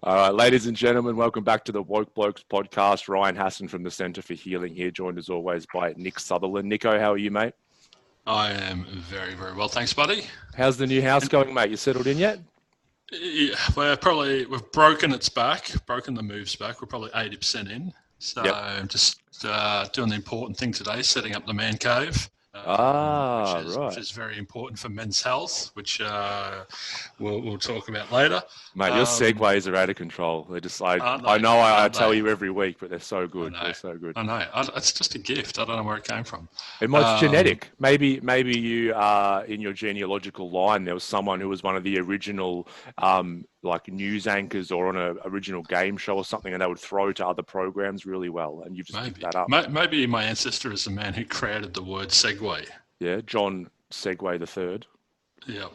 All right, ladies and gentlemen, welcome back to the Blokes podcast. Ryan Hassan from the Centre for Healing here, joined as always by Nick Sutherland. Nico, how are you, mate? I am very, very well, thanks, buddy. How's the new house going, mate? You settled in yet? Yeah, we've broken the moves back. We're probably 80% in. So I'm just doing the important thing today, setting up the man cave. Which is very important for men's health, which we'll talk about later. Mate, your segues are out of control. They're just I tell you every week, but they're so good. They're so good. I know. It's just a gift. I don't know where it came from. It's genetic. Maybe you in your genealogical line, there was someone who was one of the original like news anchors or on an original game show or something, and they would throw to other programs really well, and you've just picked that up. Maybe my ancestor is the man who created the word segue. Yeah, John Segway the Third. Yeah.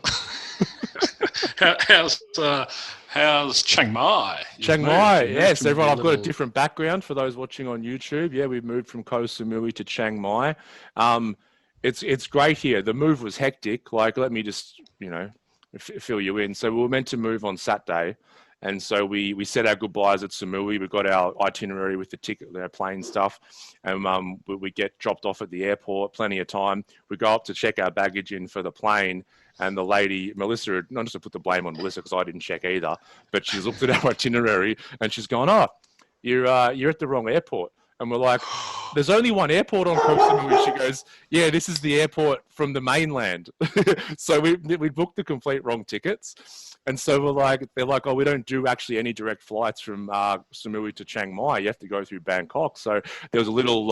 How's Chiang Mai? Chiang Mai, yes, everyone. I've got a different background for those watching on YouTube. Yeah, we've moved from Koh Samui to Chiang Mai. It's great here. The move was hectic. Like, let me just fill you in. So we were meant to move on Saturday, and so we said our goodbyes at Samui. We got our itinerary with the ticket, our plane stuff, and we get dropped off at the airport. Plenty of time. We go up to check our baggage in for the plane, and the lady, Melissa, not just to put the blame on Melissa because I didn't check either, but she's looked at our itinerary and she's gone, "Oh, you're at the wrong airport." And we're like, "There's only one airport on Koh Samui." She goes, "Yeah, this is the airport from the mainland." So we booked the complete wrong tickets. And so they're like, "Oh, we don't do actually any direct flights from Samui to Chiang Mai. You have to go through Bangkok." So there was a little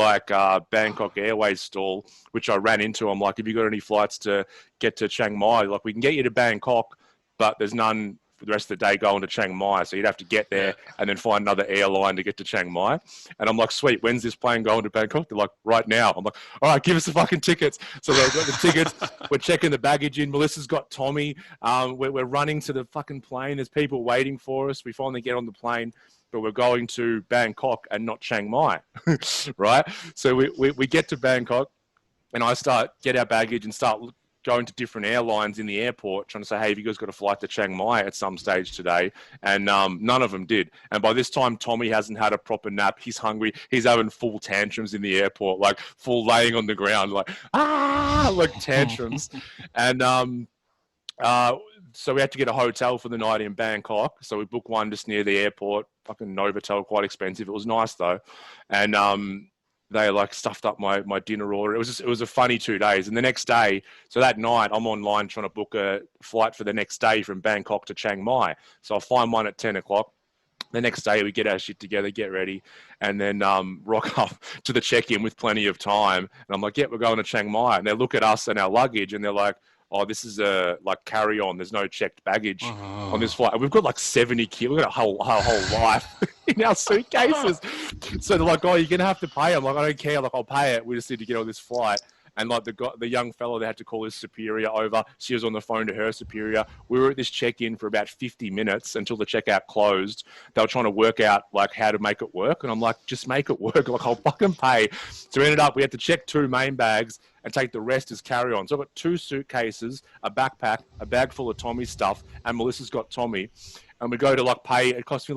Bangkok Airways stall, which I ran into. I'm like, "Have you got any flights to get to Chiang Mai? Like, we can get you to Bangkok, but there's none for the rest of the day going to Chiang Mai. So you'd have to get there and then find another airline to get to Chiang Mai." And I'm like, "Sweet, when's this plane going to Bangkok?" They're like, "Right now." I'm like, "All right, give us the fucking tickets." So we've got the tickets. We're checking the baggage in. Melissa's got Tommy. We're running to the fucking plane. There's people waiting for us. We finally get on the plane, but we're going to Bangkok and not Chiang Mai, right? So we get to Bangkok, and I get our baggage and start going to different airlines in the airport, trying to say, "Hey, have you guys got a flight to Chiang Mai at some stage today?" And none of them did. And by this time, Tommy hasn't had a proper nap. He's hungry. He's having full tantrums in the airport, like full laying on the ground, like tantrums. And so we had to get a hotel for the night in Bangkok. So we booked one just near the airport, fucking Novotel, quite expensive. It was nice though. And they stuffed up my dinner order. It was a funny 2 days. And the next day, so that night, I'm online trying to book a flight for the next day from Bangkok to Chiang Mai. So I find one at 10 o'clock. The next day, we get our shit together, get ready, and then rock up to the check-in with plenty of time. And I'm like, "Yeah, we're going to Chiang Mai." And they look at us and our luggage, and they're like, "Oh, this is a carry-on. There's no checked baggage on this flight." And we've got 70 kilos. We've got our whole life in our suitcases. So they're like, "Oh, you're gonna have to pay." I'm like, "I don't care. Like, I'll pay it. We just need to get on this flight." And the young fellow, they had to call his superior over. She was on the phone to her superior. We were at this check-in for about 50 minutes until the checkout closed. They were trying to work out how to make it work. And I'm like, "Just make it work. Like, I'll fucking pay." So we ended up, we had to check 2 main bags and take the rest as carry-on. So I've got 2 suitcases, a backpack, a bag full of Tommy's stuff, and Melissa's got Tommy. And we go to pay. It cost me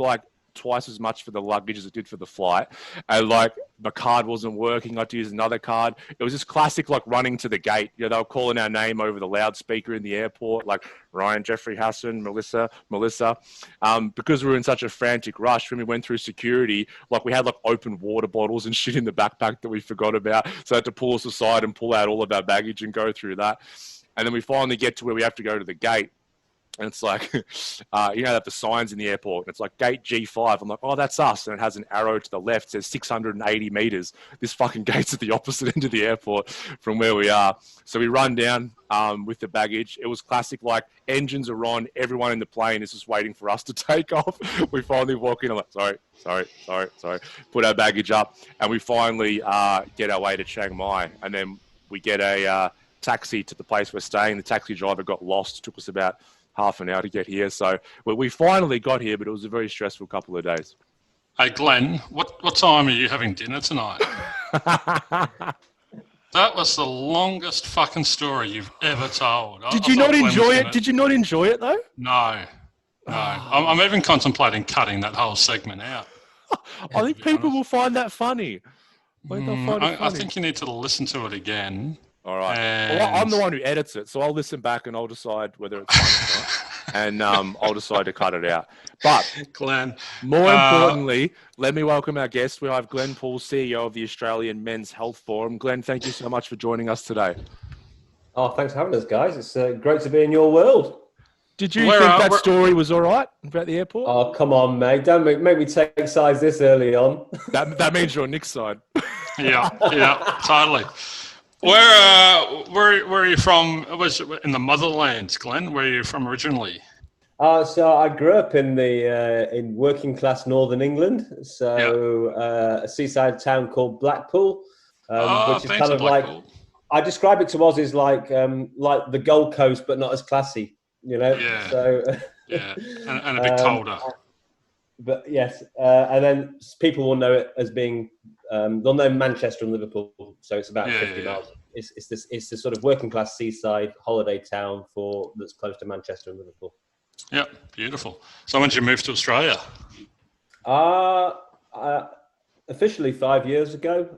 twice as much for the luggage as it did for the flight. And my card wasn't working. I had to use another card. It was just classic, running to the gate. They were calling our name over the loudspeaker in the airport, like Ryan, Jeffrey, Hassan, Melissa. Because we were in such a frantic rush, when we went through security, we had open water bottles and shit in the backpack that we forgot about. So I had to pull us aside and pull out all of our baggage and go through that. And then we finally get to where we have to go to the gate. And it's the signs in the airport. And it's gate G5. I'm like, "Oh, that's us." And it has an arrow to the left. It says 680 meters. This fucking gate's at the opposite end of the airport from where we are. So we run down with the baggage. It was classic, engines are on. Everyone in the plane is just waiting for us to take off. We finally walk in. I'm like, sorry. Put our baggage up. And we finally get our way to Chiang Mai. And then we get a taxi to the place we're staying. The taxi driver got lost. It took us about half an hour to get here. So we finally got here, but it was a very stressful couple of days. Hey, Glenn, what time are you having dinner tonight? That was the longest fucking story you've ever told. Did you not enjoy it? Did you not enjoy it, though? No. No, I'm even contemplating cutting that whole segment out. I think people will find that funny. I think you need to listen to it again. All right. Well, I'm the one who edits it, so I'll listen back and I'll decide whether it's funny or not. And I'll decide to cut it out. But Glenn, more importantly, let me welcome our guest. We have Glen Poole, CEO of the Australian Men's Health Forum. Glen, thank you so much for joining us today. Oh, thanks for having us, guys. It's great to be in your world. Did you think that story was all right about the airport? Oh, come on, mate. Don't make me take sides this early on. That means you're on Nick's side. Yeah, totally. Where are you from? Was it in the motherland, Glenn? Where are you from originally? So I grew up in in working class northern England. So a seaside town called Blackpool, which is kind of Blackpool. like, I describe it to us as like the Gold Coast, but not as classy. You know. Yeah. So and a bit colder. But yes, and then people will know it as being they'll know Manchester and Liverpool, so it's about 50 miles. It's the sort of working class seaside holiday town that's close to Manchester and Liverpool. Yeah, beautiful. So when did you move to Australia? Officially 5 years ago.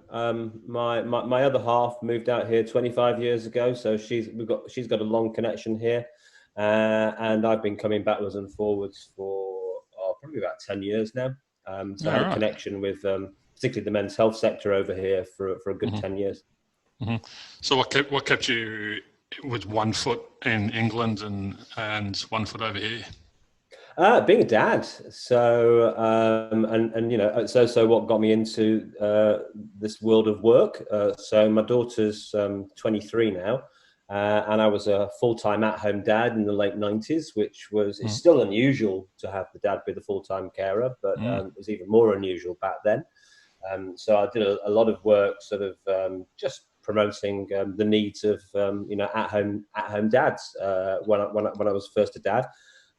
My other half moved out here 25 years ago, so she's got a long connection here, and I've been coming backwards and forwards for probably about 10 years now. So I had a connection with particularly the men's health sector over here for a good 10 years. Mm-hmm. So what kept you with 1 foot in England and 1 foot over here? Being a dad. So and you know, so what got me into this world of work. So my daughter's 23 now. And I was a full-time at-home dad in the late 90s, which it's still unusual to have the dad be the full-time carer, but it was even more unusual back then. So I did a lot of work sort of just promoting the needs of at-home dads when I was first a dad,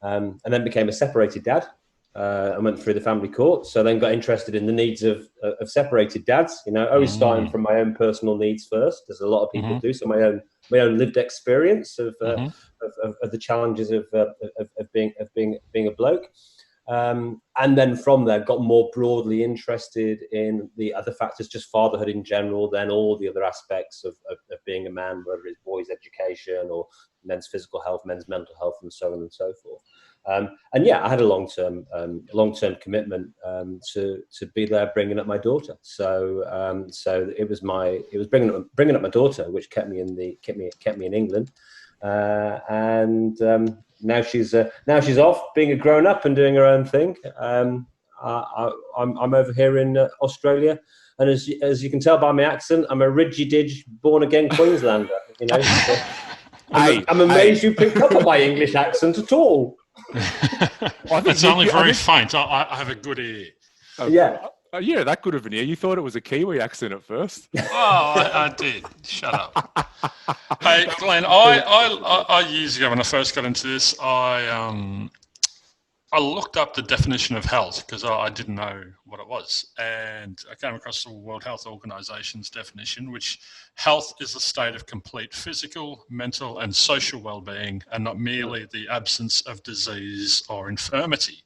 and then became a separated dad. I went through the family court, so then got interested in the needs of separated dads. You know, always starting from my own personal needs first, as a lot of people do. So my own lived experience of the challenges of being a bloke, and then from there got more broadly interested in the other factors, just fatherhood in general, then all the other aspects of being a man, whether it's boys' education or men's physical health, men's mental health, and so on and so forth. And yeah, I had a long-term commitment to be there, bringing up my daughter. So it was bringing up my daughter, which kept me in England, and now she's off being a grown up and doing her own thing. I'm over here in Australia, and as you can tell by my accent, I'm a ridgy-dig born again Queenslander. You know, so I'm amazed you picked up on my English accent at all. It's only very faint. I have a good ear. Yeah, that good of an ear. You thought it was a Kiwi accent at first. Oh, I did. Shut up. Hey, Glenn, I years ago when I first got into this, I looked up the definition of health because I didn't know what it was. And I came across the World Health Organization's definition, which health is a state of complete physical, mental, and social well-being, and not merely the absence of disease or infirmity.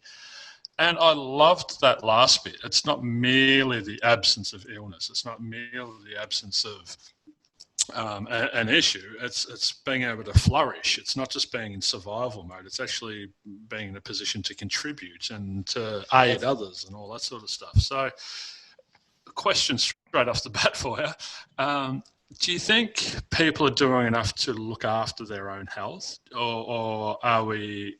And I loved that last bit. It's not merely the absence of illness. It's not merely the absence of an issue. It's being able to flourish. It's not just being in survival mode. It's actually being in a position to contribute and to aid others and all that sort of stuff. So, question straight off the bat for you. Do you think people are doing enough to look after their own health, or are we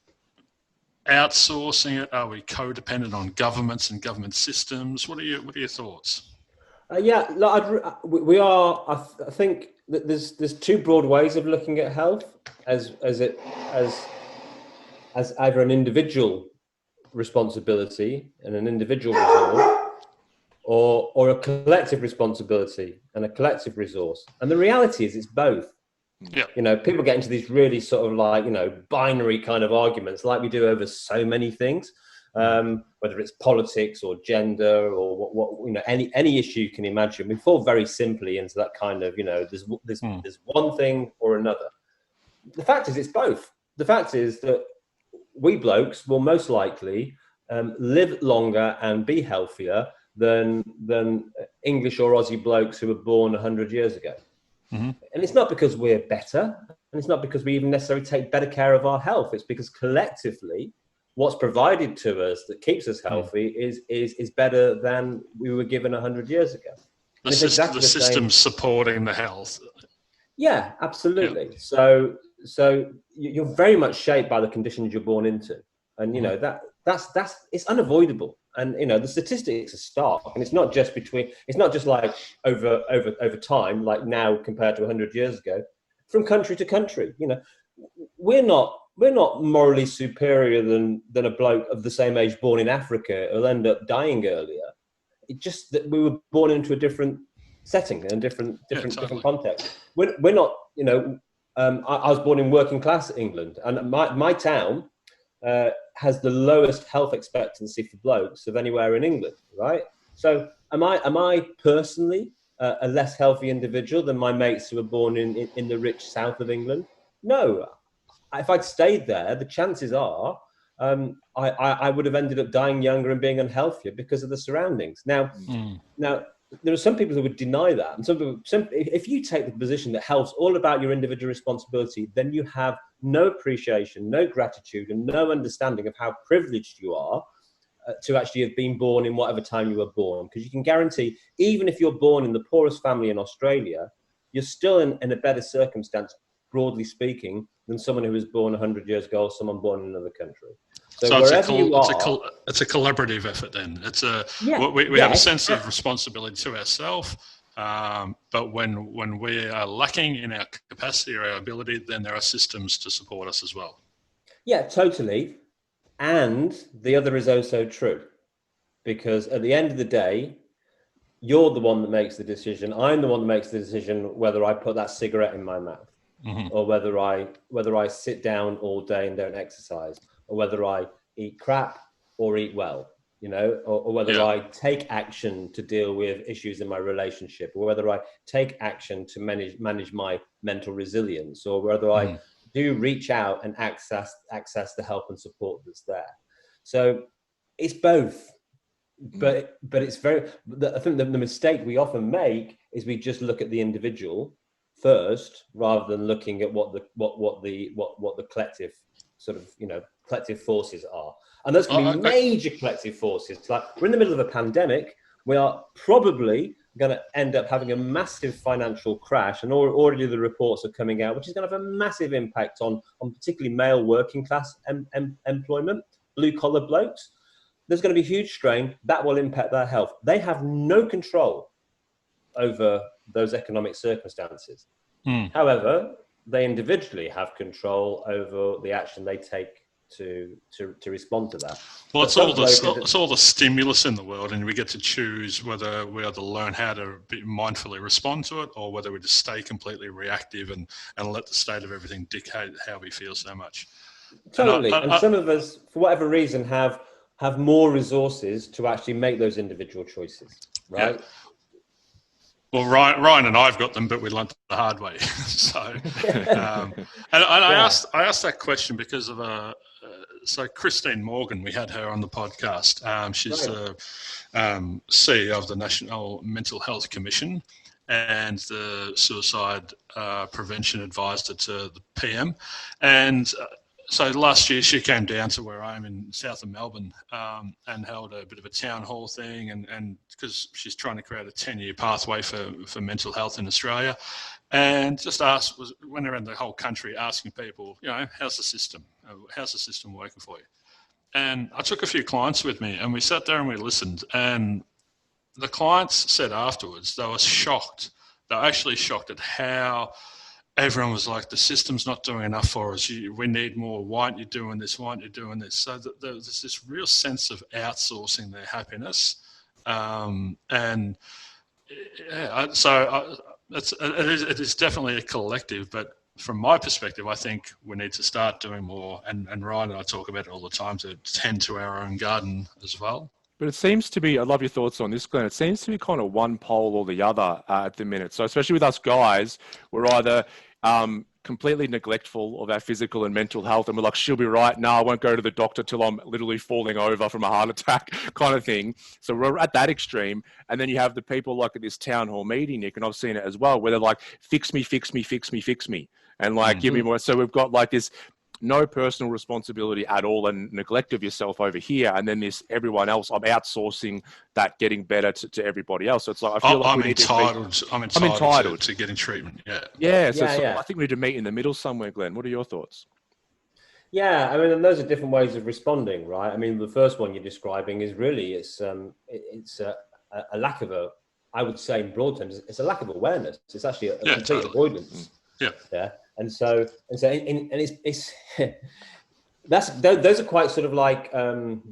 outsourcing it? Are we codependent on governments and government systems? What are your thoughts? Yeah, we are. I think that there's two broad ways of looking at health, as either an individual responsibility and an individual resource, or a collective responsibility and a collective resource. And the reality is, it's both. Yeah. You know, people get into these really sort of like, binary kind of arguments, like we do over so many things. Whether it's politics or gender or what any issue you can imagine, we fall very simply into that kind of there's one thing or another. The fact is, it's both. The fact is that we blokes will most likely live longer and be healthier than English or Aussie blokes who were born 100 years ago. Mm-hmm. And it's not because we're better, and it's not because we even necessarily take better care of our health. It's because collectively, what's provided to us that keeps us healthy is better than we were given 100 years ago. The system's supporting the health. Yeah, absolutely. Yeah. So you're very much shaped by the conditions you're born into, and you know that's it's unavoidable. And you know the statistics are stark, and it's not just like over time, like now compared to 100 years ago, from country to country. You know, we're not morally superior than a bloke of the same age born in Africa who'll end up dying earlier. It's just that we were born into a different setting and different context. We're not, you know. I was born in working class England, and my town has the lowest health expectancy for blokes of anywhere in England, right? So am I personally a less healthy individual than my mates who were born in the rich south of England? No. If I'd stayed there, the chances are I would have ended up dying younger and being unhealthier because of the surroundings. Now, there are some people who would deny that. And if you take the position that health's all about your individual responsibility, then you have no appreciation, no gratitude, and no understanding of how privileged you are to actually have been born in whatever time you were born. Because you can guarantee, even if you're born in the poorest family in Australia, you're still in a better circumstance, broadly speaking, than someone who was born 100 years ago or someone born in another country. So it's a collaborative effort then. We have a sense of responsibility to ourselves, but when we are lacking in our capacity or our ability, then there are systems to support us as well. Yeah, totally. And the other is also true, because at the end of the day, you're the one that makes the decision. I'm the one that makes the decision whether I put that cigarette in my mouth, or whether I sit down all day and don't exercise, or whether I eat crap or eat well, you know, or whether I take action to deal with issues in my relationship, or whether I take action to manage my mental resilience, or whether I do reach out and access the help and support that's there. So it's both. But it's I think the mistake we often make is we just look at the individual first rather than looking at what the collective sort of, you know, collective forces are. And those can be major collective forces. Like, we're in the middle of a pandemic. We are probably going to end up having a massive financial crash, and already the reports are coming out, which is going to have a massive impact on particularly male working class employment, blue collar blokes. There's going to be huge strain that will impact their health. They have no control over those economic circumstances. However, they individually have control over the action they take to respond to that. Well, it's all the stimulus in the world, and we get to choose whether we either learn how to mindfully respond to it, or whether we just stay completely reactive and let the state of everything dictate how we feel so much. Totally. And some of us, for whatever reason, have more resources to actually make those individual choices, right? Yeah. Well, Ryan and I've got them, but we learned the hard way. So, I asked that question because of so Christine Morgan, we had her on the podcast. She's the CEO of the National Mental Health Commission and the Suicide Prevention Advisor to the PM. And so last year she came down to where I am in south of Melbourne and held a bit of a town hall thing, and because she's trying to create a 10-year pathway for mental health in Australia, and just went around the whole country asking people, you know, how's the system working for you? And I took a few clients with me, and we sat there and we listened, and the clients said afterwards they were shocked. They were actually shocked at how everyone was like, the system's not doing enough for us. We need more. Why aren't you doing this? Why aren't you doing this? So there's this real sense of outsourcing their happiness. It is definitely a collective, but from my perspective, I think we need to start doing more. And Ryan and I talk about it all the time, to tend to our own garden as well. But it seems to be, I'd love your thoughts on this, Glenn. It seems to be kind of one pole or the other at the minute. So especially with us guys, we're either completely neglectful of our physical and mental health, and we're like, she'll be right. No, I won't go to the doctor till I'm literally falling over from a heart attack kind of thing. So we're at that extreme. And then you have the people like at this town hall meeting, Nick, and I've seen it as well, where they're like, fix me, fix me, fix me, fix me. And like, give me more. So we've got like this no personal responsibility at all and neglect of yourself over here. And then this everyone else, I'm outsourcing that getting better to everybody else. So it's like, I feel like I'm entitled to getting treatment. Yeah. Yeah. So I think we need to meet in the middle somewhere, Glenn. What are your thoughts? Yeah, I mean, and those are different ways of responding, right? I mean, the first one you're describing is really, it's a lack of I would say in broad terms, it's a lack of awareness. It's actually a complete avoidance. Yeah. And so it's those are quite sort of like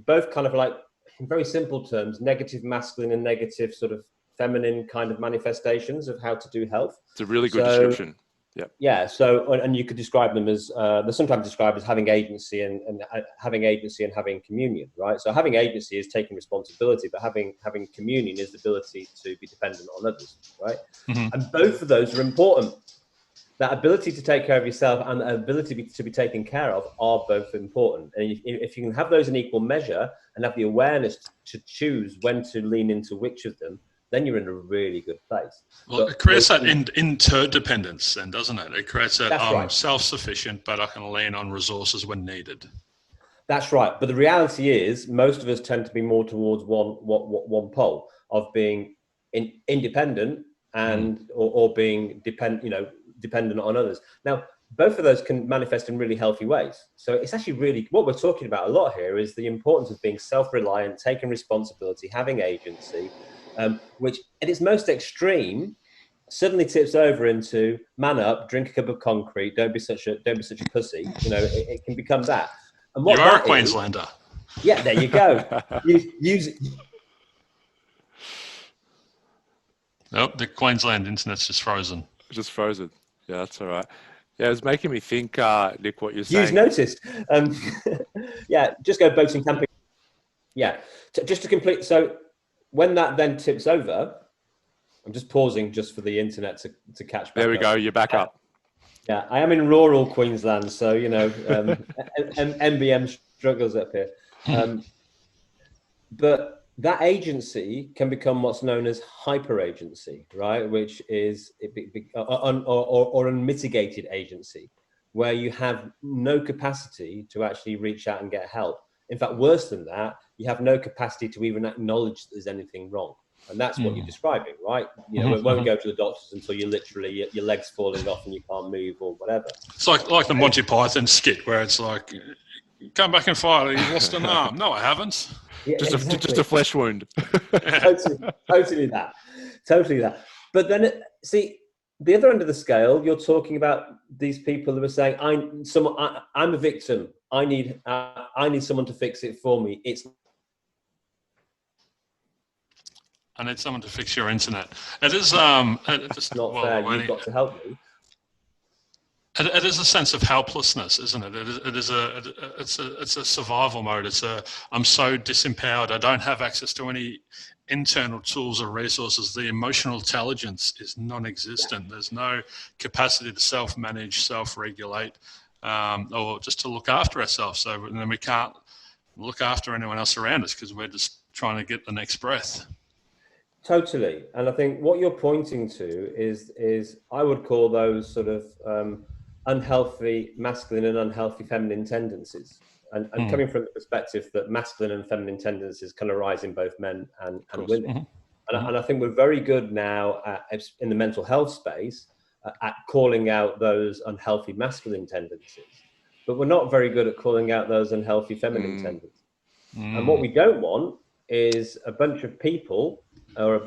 both kind of like in very simple terms, negative masculine and negative sort of feminine kind of manifestations of how to do health. It's a really good description. Yeah. Yeah. So, and you could describe them as they're sometimes described as having agency and having agency and having communion, right? So having agency is taking responsibility, but having communion is the ability to be dependent on others, right? And both of those are important. That ability to take care of yourself and the ability to be taken care of are both important. And if you can have those in equal measure and have the awareness to choose when to lean into which of them, then you're in a really good place. Well, it creates that interdependence then, doesn't it? It creates that I'm self-sufficient, but I can lean on resources when needed. That's right. But the reality is most of us tend to be more towards one pole of being independent and or being dependent on others. Now, both of those can manifest in really healthy ways. So it's actually really, what we're talking about a lot here is the importance of being self-reliant, taking responsibility, having agency, which at its most extreme suddenly tips over into man up, drink a cup of concrete, don't be such a pussy. It can become that. And what you are a Queenslander. Yeah, there you go. Use Nope, the Queensland internet's just frozen. Just frozen. Yeah, that's all right. Yeah, it was making me think, Nick, what you're saying. You've noticed. Yeah, just go boating, camping. Yeah, just to complete. So when that then tips over, I'm just pausing just for the internet to catch back There we go. You're back up. Yeah, I am in rural Queensland, so, MBM struggles up here. But that agency can become what's known as hyper agency, right? Which is or unmitigated agency, where you have no capacity to actually reach out and get help. In fact, worse than that, you have no capacity to even acknowledge that there's anything wrong. And that's what you're describing, right? It won't go to the doctors until you're literally, your leg's falling off and you can't move or whatever. It's like the Monty Python skit where it's like, come back and fight, you lost an arm. No, I haven't. Yeah, just a flesh wound. Totally that. But then, see, the other end of the scale, you're talking about these people who are saying, I'm a victim. I need someone to fix it for me. I need someone to fix your internet. It is it's not fair. You've got to help me. It is a sense of helplessness, isn't it? It's a survival mode. I'm so disempowered. I don't have access to any internal tools or resources. The emotional intelligence is non-existent. There's no capacity to self-manage, self-regulate, or just to look after ourselves. So then we can't look after anyone else around us because we're just trying to get the next breath. Totally. And I think what you're pointing to is I would call those sort of unhealthy masculine and unhealthy feminine tendencies. And coming from the perspective that masculine and feminine tendencies can arise in both men and women. And I think we're very good now in the mental health space at calling out those unhealthy masculine tendencies, but we're not very good at calling out those unhealthy feminine tendencies. And what we don't want is a bunch of people who are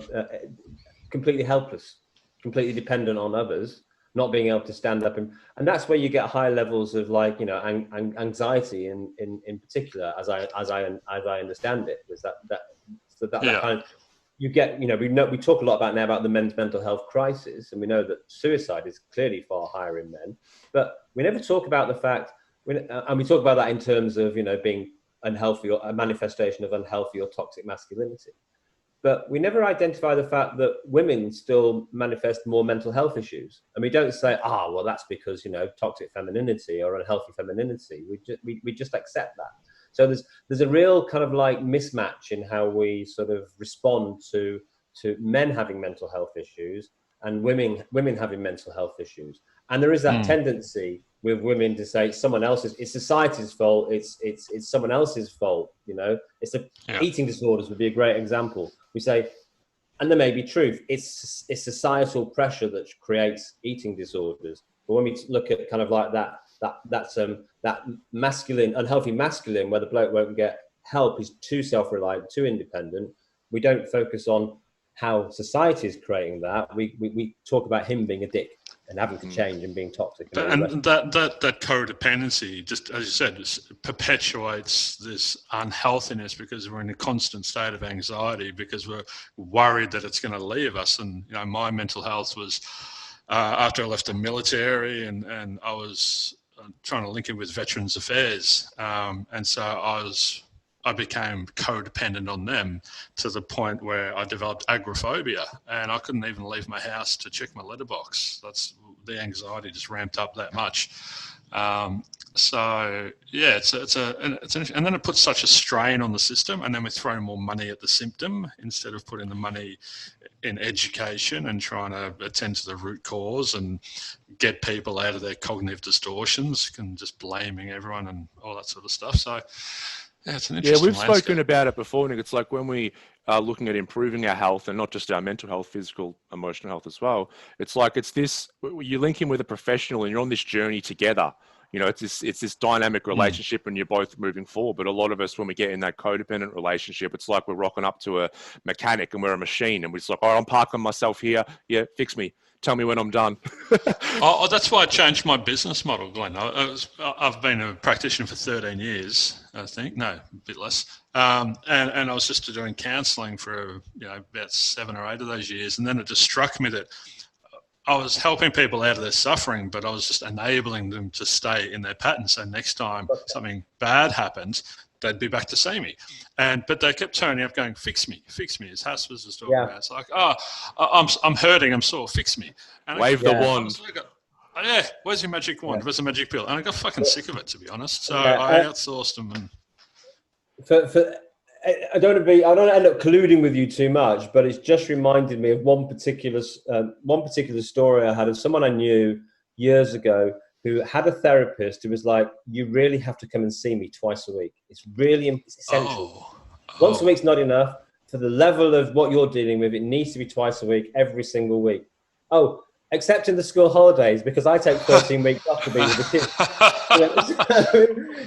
completely helpless, completely dependent on others, not being able to stand up, and that's where you get high levels of anxiety in particular, as I understand it, was that kind of, you get, we talk a lot about the men's mental health crisis, and we know that suicide is clearly far higher in men, but we never talk about the fact, and we talk about that in terms of being unhealthy or a manifestation of unhealthy or toxic masculinity. but we never identify the fact that women still manifest more mental health issues. And we don't say, well, that's because, toxic femininity or unhealthy femininity. We just accept that. So there's a real kind of like mismatch in how we sort of respond to men having mental health issues and women having mental health issues. And there is that tendency with women to say it's society's fault. It's someone else's fault. Eating disorders would be a great example. We say, and there may be truth. It's societal pressure that creates eating disorders. But when we look at kind of like that masculine, unhealthy masculine, where the bloke won't get help, is too self-reliant, too independent. We don't focus on how society is creating that. We talk about him being a dick and having to change and being toxic. And that codependency, just as you said, just perpetuates this unhealthiness because we're in a constant state of anxiety because we're worried that it's going to leave us. And my mental health was after I left the military, and I was trying to link it with Veterans Affairs, and so I became codependent on them to the point where I developed agoraphobia, and I couldn't even leave my house to check my letterbox. The anxiety just ramped up that much. So yeah, and then it puts such a strain on the system, and then we throw more money at the symptom instead of putting the money in education and trying to attend to the root cause and get people out of their cognitive distortions and just blaming everyone and all that sort of stuff. So yeah, it's an interesting we've spoken about it before, Nick. It's like when we are looking at improving our health, and not just our mental health, physical, emotional health as well. It's like you link in with a professional, and you're on this journey together. It's this dynamic relationship, and you're both moving forward. But a lot of us, when we get in that codependent relationship, it's like we're rocking up to a mechanic and we're a machine, and we're just like, I'm parking myself here. Yeah, fix me. Tell me when I'm done. That's why I changed my business model, Glenn. I've been a practitioner for 13 years, I think. No, a bit less. And I was just doing counselling for about 7 or 8 of those years. And then it just struck me that I was helping people out of their suffering, but I was just enabling them to stay in their pattern. So next time something bad happened, they'd be back to see me. But they kept turning up going, fix me, as Hass was just talking about. It's like, I'm hurting, I'm sore, fix me. And wave the wand. Where's your magic wand? Where's the magic pill? And I got fucking sick of it, to be honest. So I outsourced them. And I don't want to end up colluding with you too much, but it's just reminded me of one particular story I had of someone I knew years ago who had a therapist who was like, you really have to come and see me twice a week. It's really essential. Once a week's not enough. For the level of what you're dealing with, it needs to be twice a week, every single week. Except in the school holidays, because I take 13 weeks off to be with the kids.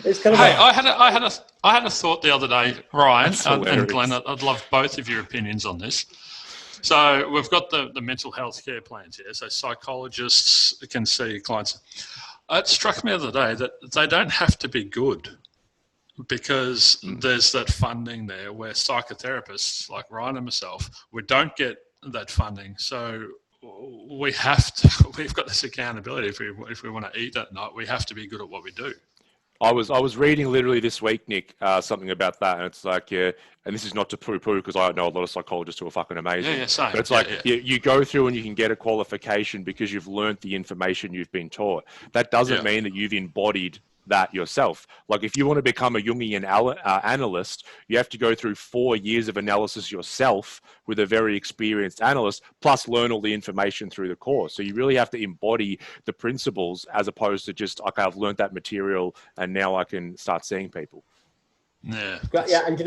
It's kind of. Hey, I had a thought the other day, Ryan and Glenn. I'd love both of your opinions on this. So we've got the mental health care plans here. So psychologists can see clients. It struck me the other day that they don't have to be good, because there's that funding there where psychotherapists like Ryan and myself, we don't get that funding. So we've got this accountability. If we want to eat that night, we have to be good at what we do. I was reading literally this week, Nick, something about that, and it's like, and this is not to poo-poo, because I know a lot of psychologists who are fucking amazing. Yeah, same. But it's like, you go through and you can get a qualification because you've learned the information you've been taught. That doesn't mean that you've embodied that yourself. Like, if you want to become a Jungian analyst, you have to go through 4 years of analysis yourself with a very experienced analyst, plus learn all the information through the course. So you really have to embody the principles, as opposed to just, okay, I've learned that material and now I can start seeing people. Yeah, and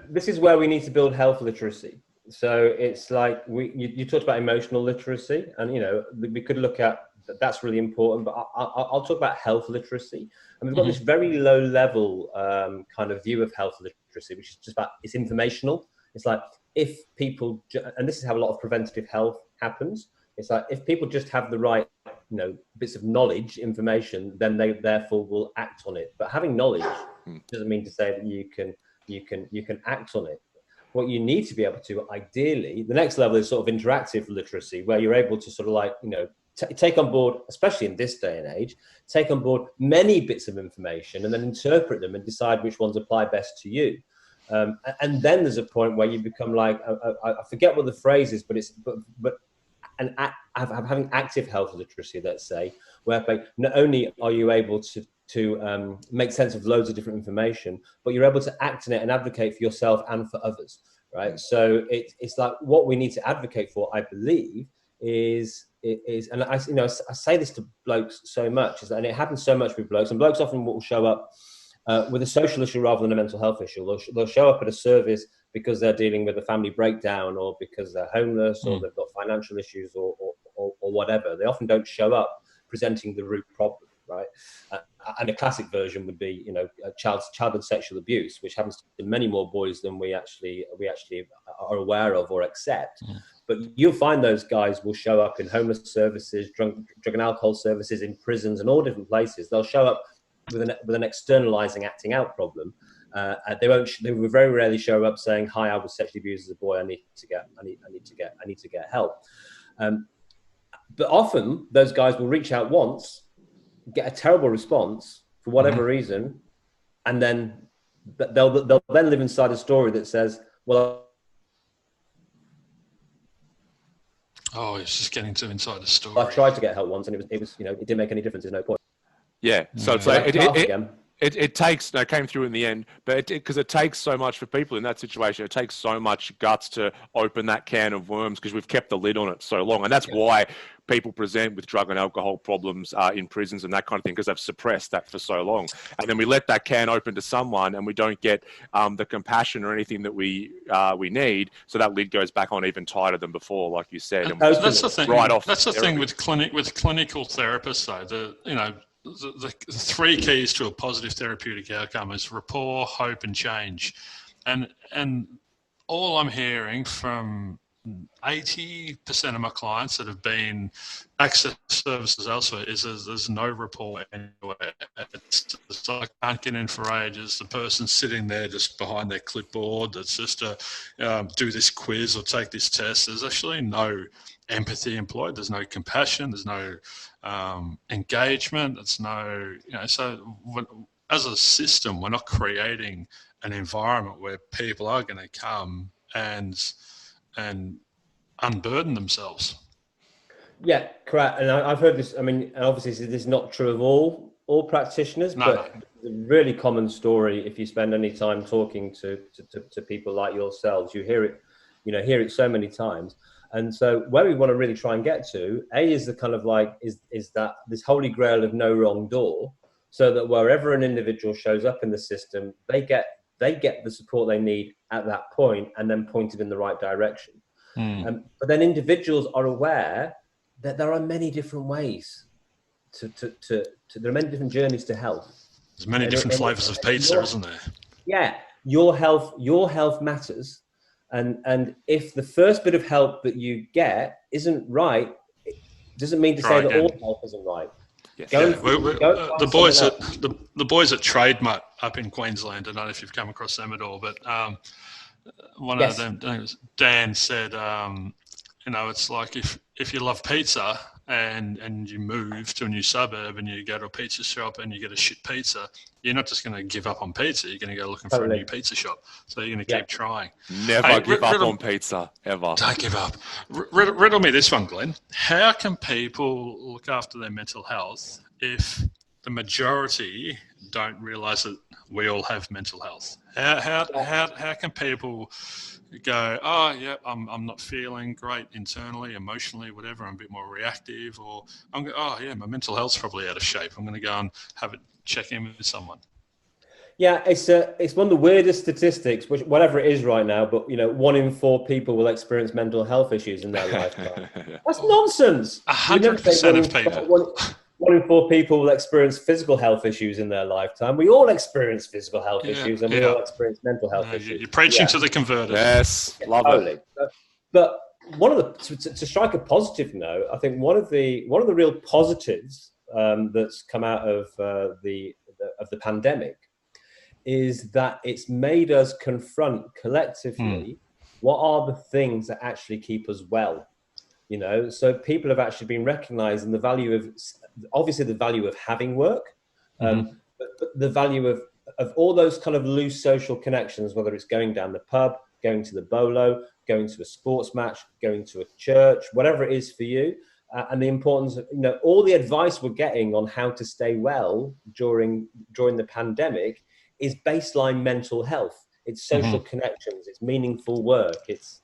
this is where we need to build health literacy. So it's like you talked about emotional literacy, and we could look at that's really important. But I'll talk about health literacy, and we've got this very low level kind of view of health literacy, which is just about it's informational. It's like if people, and this is how a lot of preventative health happens. It's like if people just have the right bits of knowledge, information, then they therefore will act on it. But having knowledge doesn't mean to say that you can act on it. What you need to be able to, ideally, the next level is sort of interactive literacy, where you're able to sort of like, take on board, especially in this day and age, take on board many bits of information and then interpret them and decide which ones apply best to you. And then there's a point where you become like, I forget what the phrase is, but having active health literacy, let's say, whereby not only are you able to make sense of loads of different information, but you're able to act in it and advocate for yourself and for others, right? So it's like what we need to advocate for, I believe, is and I say this to blokes so much, and it happens so much with blokes, and blokes often will show up with a social issue rather than a mental health issue. They'll show up at a service because they're dealing with a family breakdown, or because they're homeless, or they've got financial issues, or whatever. They often don't show up presenting the root problem, right? And a classic version would be, childhood sexual abuse, which happens to many more boys than we actually are aware of or accept. But you'll find those guys will show up in homeless services, drug and alcohol services, in prisons, and all different places. They'll show up with an externalizing, acting out problem. They will very rarely show up saying, "Hi, I was sexually abused as a boy. I need to get help." But often those guys will reach out once, get a terrible response for whatever reason, and then they'll then live inside a story that says, "Well." Oh, it's just getting too inside the story. I tried to get help once, and it didn't make any difference. There's no point. Yeah. So it's like it takes, came through in the end, but because it takes so much for people in that situation, it takes so much guts to open that can of worms, because we've kept the lid on it so long. And that's why people present with drug and alcohol problems in prisons and that kind of thing, because they've suppressed that for so long. And then we let that can open to someone, and we don't get the compassion or anything that we need. So that lid goes back on even tighter than before, like you said. And that's the thing. Right off. That's the thing with clinical therapists, though. The three keys to a positive therapeutic outcome is rapport, hope, and change. And all I'm hearing from 80% of my clients that have been access services elsewhere is there's no rapport anywhere. It's like I can't get in for ages. The person's sitting there just behind their clipboard. That's just to do this quiz or take this test. There's actually no empathy employed. There's no compassion. There's no engagement. There's no, so as a system, we're not creating an environment where people are going to come and unburden themselves. Yeah, correct. And I've heard this. I mean, obviously, this is not true of all practitioners, but it's a really common story. If you spend any time talking to people like yourselves, you hear it so many times. And so, where we want to really try and get to, is the kind of like is that this holy grail of no wrong door, so that wherever an individual shows up in the system, they get the support they need at that point, and then pointed in the right direction. But then individuals are aware that there are many different ways there are many different journeys to health. There's many different flavors of pizza, isn't there? Yeah, your health matters. And if the first bit of help that you get isn't right, it doesn't mean to say that all help isn't right. Yes. The boys at Trade Mart up in Queensland, I don't know if you've come across them at all, but one of them, Dan, said, it's like if you love pizza and you move to a new suburb and you go to a pizza shop and you get a shit pizza, you're not just going to give up on pizza. You're going to go looking for a new pizza shop. So you're going to keep trying. Never give up on pizza, ever. Don't give up. Riddle me this one, Glenn. How can people look after their mental health if the majority don't realise that we all have mental health? How can people go, oh yeah, I'm not feeling great internally, emotionally, whatever, I'm a bit more reactive, or my mental health's probably out of shape, I'm going to go and have a check in with someone? Yeah, it's one of the weirdest statistics, which whatever it is right now, but 1 in 4 people will experience mental health issues in their lifetime. That's nonsense. 100% of people. 1 in 4 people will experience physical health issues in their lifetime. We all experience physical health issues, and we all experience mental health issues. You're preaching to the converted. Yes, love it. But one of the to strike a positive note, I think one of the real positives that's come out of the pandemic is that it's made us confront collectively what are the things that actually keep us well. So people have actually been recognizing the value of, obviously the value of having work, but the value of of all those kind of loose social connections, whether it's going down the pub, going to the bolo, going to a sports match, going to a church, whatever it is for you, and the importance of, all the advice we're getting on how to stay well during the pandemic is baseline mental health. It's social connections. It's meaningful work. It's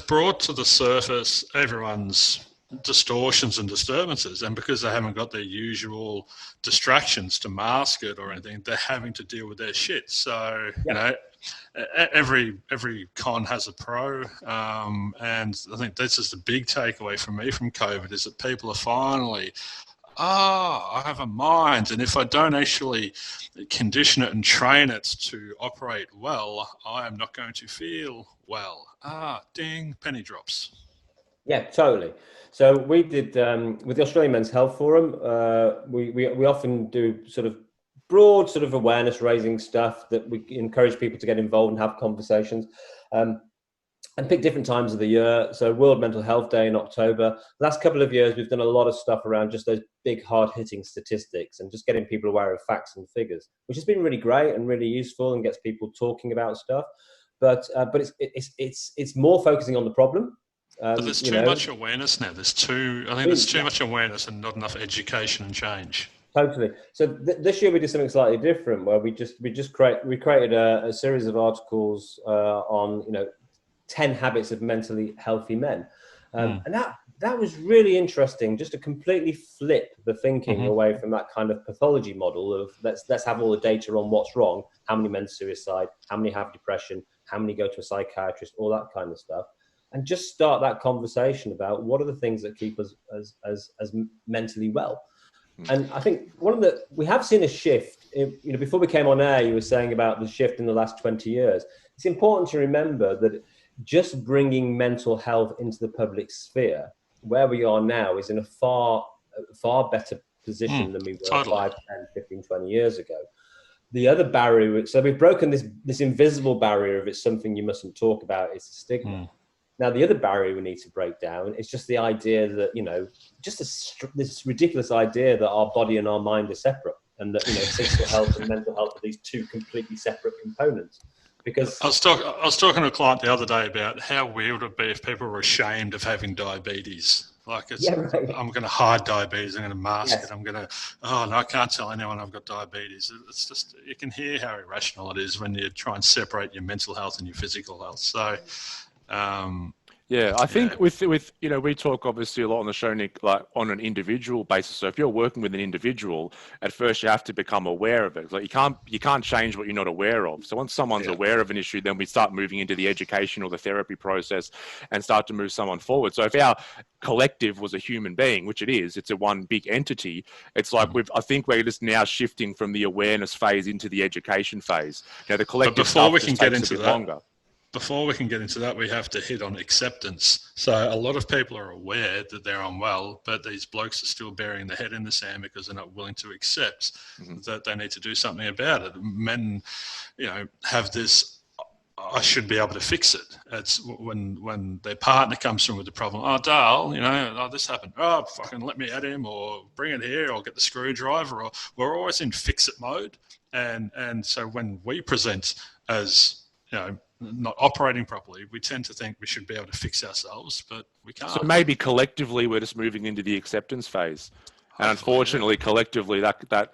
brought to the surface everyone's distortions and disturbances, and because they haven't got their usual distractions to mask it or anything, they're having to deal with their shit. So every con has a pro, and I think this is the big takeaway from me from COVID, is that people are finally, I have a mind, and if I don't actually condition it and train it to operate well, I am not going to feel well. Ding, penny drops. Yeah, totally. So we did with the Australian Men's Health Forum. We often do sort of broad sort of awareness raising stuff that we encourage people to get involved and have conversations, and pick different times of the year. So World Mental Health Day in October. Last couple of years, we've done a lot of stuff around just those big hard hitting statistics and just getting people aware of facts and figures, which has been really great and really useful and gets people talking about stuff. But it's more focusing on the problem. But there's too much awareness now. There's too much awareness and not enough education and change. Totally. So this year we did something slightly different, where we created a series of articles on 10 habits of mentally healthy men, and that was really interesting. Just to completely flip the thinking away from that kind of pathology model of let's have all the data on what's wrong, how many men suicide, how many have depression, how many go to a psychiatrist, all that kind of stuff. And just start that conversation about what are the things that keep us as mentally well. And I think we have seen a shift. Before we came on air, you were saying about the shift in the last 20 years. It's important to remember that just bringing mental health into the public sphere, where we are now, is in a far better position than we were 5, 10, 15, 20 years ago. The other barrier, so we've broken this invisible barrier of it's something you mustn't talk about, is the stigma. Now, the other barrier we need to break down is just the idea that, this ridiculous idea that our body and our mind are separate, and that, physical health and mental health are these two completely separate components. Because I was talking to a client the other day about how weird it would be if people were ashamed of having diabetes. Like I'm going to hide diabetes. I'm going to mask it. I'm going to, I can't tell anyone I've got diabetes. It's just, you can hear how irrational it is when you try and separate your mental health and your physical health. So, I think with we talk obviously a lot on the show, Nick, like on an individual basis. So if you're working with an individual, at first you have to become aware of it. Like you can't change what you're not aware of. So once someone's aware of an issue, then we start moving into the education or the therapy process and start to move someone forward. So if our collective was a human being, which it is, it's a one big entity. It's like I think we're just now shifting from the awareness phase into the education phase. Now the collective before we can get into that longer. Before we can get into that, we have to hit on acceptance. So a lot of people are aware that they're unwell, but these blokes are still burying their head in the sand because they're not willing to accept that they need to do something about it. Men, have this, I should be able to fix it. It's when their partner comes through with the problem. Oh, Dale, this happened. Oh, fucking let me at him, or bring it here, or get the screwdriver. Or we're always in fix it mode, and so when we present as not operating properly, we tend to think we should be able to fix ourselves, but we can't. So maybe collectively we're just moving into the acceptance phase. And unfortunately, collectively, that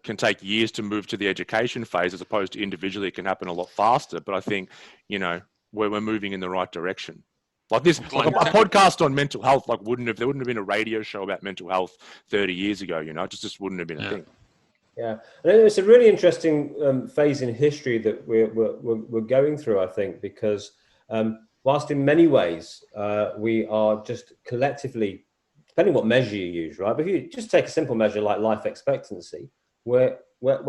can take years to move to the education phase, as opposed to individually it can happen a lot faster. But I think, we're moving in the right direction. Like this, like a podcast on mental health, there wouldn't have been a radio show about mental health 30 years ago, it just wouldn't have been a thing. Yeah, and it's a really interesting phase in history that we're going through, I think, because whilst in many ways we are just collectively, depending what measure you use, right? But if you just take a simple measure like life expectancy, we're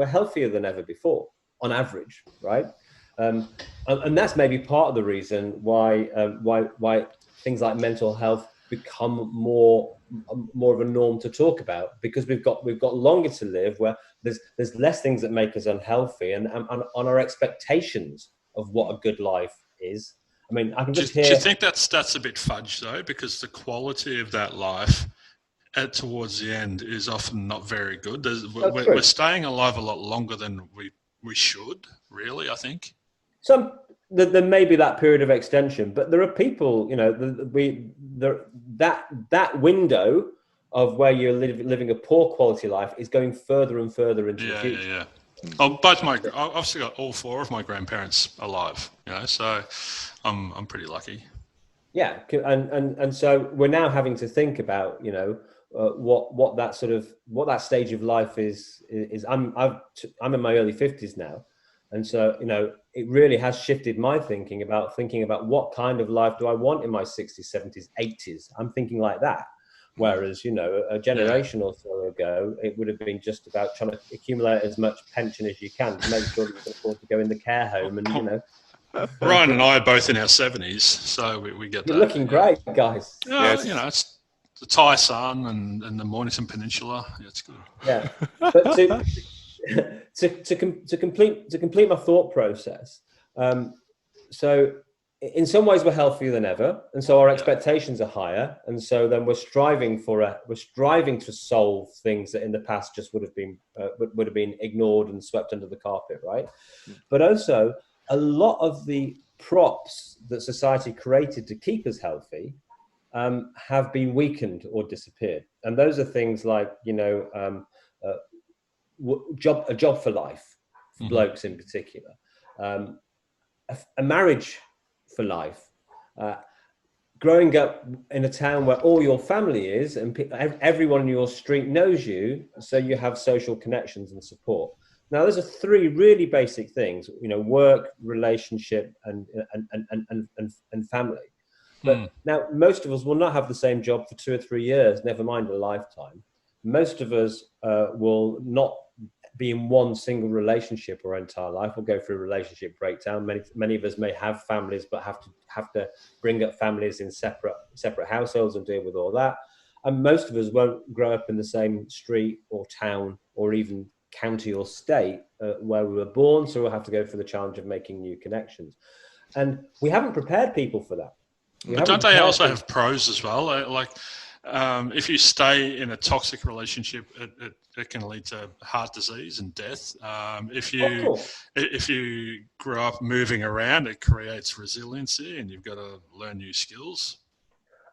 healthier than ever before on average, right? And that's maybe part of the reason why things like mental health become more of a norm to talk about, because we've got longer to live, where there's less things that make us unhealthy, and on our expectations of what a good life is. I mean, I can just hear. Do you think that's a bit fudge though? Because the quality of that life towards the end is often not very good. We're staying alive a lot longer than we should, really, I think. There may be that period of extension, but there are people, that window of where you're living a poor quality life is going further and further into the future. Yeah. I've obviously got all 4 of my grandparents alive, so I'm pretty lucky. Yeah, and so we're now having to think about, what that stage of life is. I'm in my early 50s now, and so it really has shifted my thinking about what kind of life do I want in my 60s, 70s, 80s. I'm thinking like that. Whereas, a generation or so ago, it would have been just about trying to accumulate as much pension as you can to make sure that you can afford to go in the care home. And, Ryan and I are both in our 70s, so we get that. You're looking great, guys. It's the Thai sun and the Mornington Peninsula. Yeah, it's good. Yeah. But to complete my thought process, so in some ways we're healthier than ever, and so our expectations are higher, and so then we're striving to solve things that in the past just would have been ignored and swept under the carpet, right? But also a lot of the props that society created to keep us healthy have been weakened or disappeared, and those are things like a job for life for blokes in particular, a marriage for life, growing up in a town where all your family is and everyone in your street knows you, so you have social connections and support. Now, those are 3 really basic things: work, relationship, and family. But now, most of us will not have the same job for 2 or 3 years, never mind a lifetime. Most of us will not be in one single relationship our entire life. We'll go through a relationship breakdown. Many of us may have families, but have to bring up families in separate households and deal with all that. And most of us won't grow up in the same street or town or even county or state where we were born. So we'll have to go through the challenge of making new connections. And we haven't prepared people for that. But don't they also have pros as well? If you stay in a toxic relationship, it can lead to heart disease and death. If you grow up moving around, it creates resiliency, and you've got to learn new skills.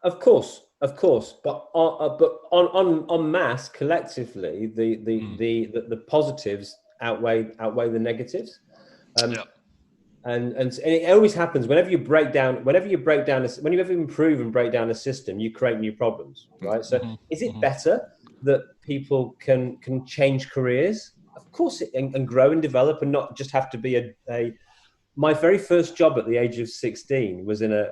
Of course. But on mass, collectively, the positives outweigh the negatives. And it always happens whenever you improve and break down a system, you create new problems, right? So is it better that people can change careers? Of course, and grow and develop, and not just have to be my very first job at the age of 16 was in a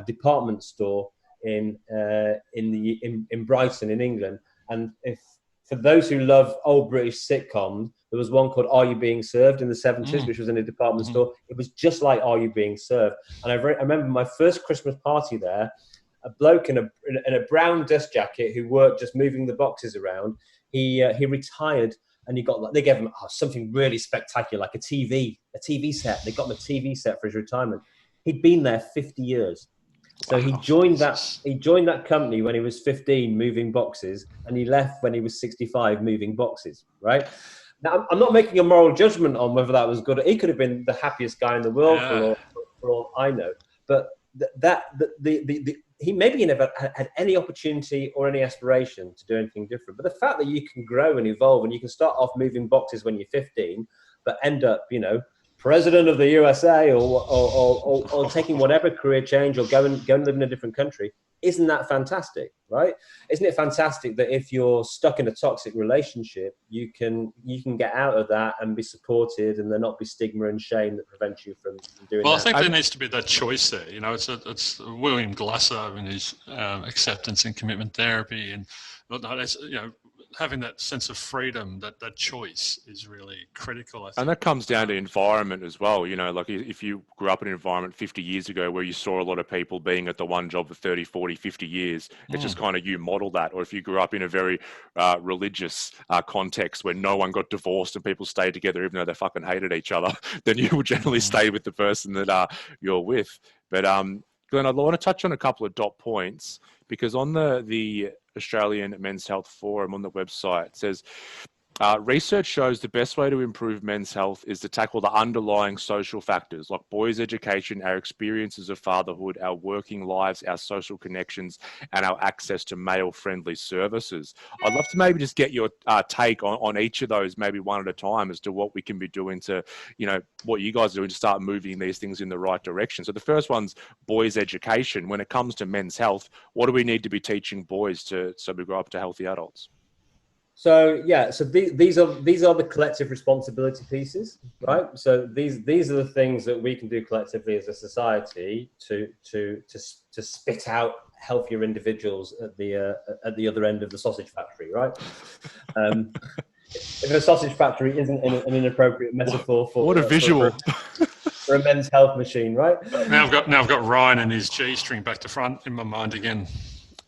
department store in Brighton in England. And for those who love old British sitcoms, there was one called Are You Being Served in the 70s, which was in a department store. It was just like Are You Being Served? And I remember my first Christmas party there, a bloke in a brown dust jacket who worked just moving the boxes around. He retired, and they gave him something really spectacular, like a TV set. They got him a TV set for his retirement. He'd been there 50 years. So he joined that company when he was 15, moving boxes, and he left when he was 65, moving boxes, right? Now, I'm not making a moral judgment on whether that was good. He could have been the happiest guy in the world for all I know. But he maybe never had any opportunity or any aspiration to do anything different. But the fact that you can grow and evolve, and you can start off moving boxes when you're 15, but end up, president of the USA or taking whatever career change or go and live in a different country, isn't that fantastic, right? Isn't it fantastic that if you're stuck in a toxic relationship, you can get out of that and be supported, and there not be stigma and shame that prevents you from doing that? Well, I think there needs to be that choice there. It's William Glasser in his acceptance and commitment therapy, and whatnot. Having that sense of freedom, that choice is really critical, I think. And that comes down to environment as well. Like if you grew up in an environment 50 years ago where you saw a lot of people being at the one job for 30, 40, 50 years, it's just kind of you model that. Or if you grew up in a very religious context where no one got divorced and people stayed together even though they fucking hated each other, then you will generally stay with the person that you're with. But Glenn, I want to touch on a couple of dot points because on the Australian Men's Health Forum on the website, it says, research shows the best way to improve men's health is to tackle the underlying social factors like boys' education, our experiences of fatherhood, our working lives, our social connections, and our access to male-friendly services. I'd love to maybe just get your take on each of those, maybe one at a time, as to what we can be doing to, what you guys are doing to start moving these things in the right direction. So the first one's boys' education. When it comes to men's health, what do we need to be teaching boys so we grow up to healthy adults? So these are the collective responsibility pieces, right? So these are the things that we can do collectively as a society to spit out healthier individuals at the other end of the sausage factory, right? If a sausage factory isn't an inappropriate metaphor for what a visual for a men's health machine, right? Now I've got Ryan and his G-string back to front in my mind again.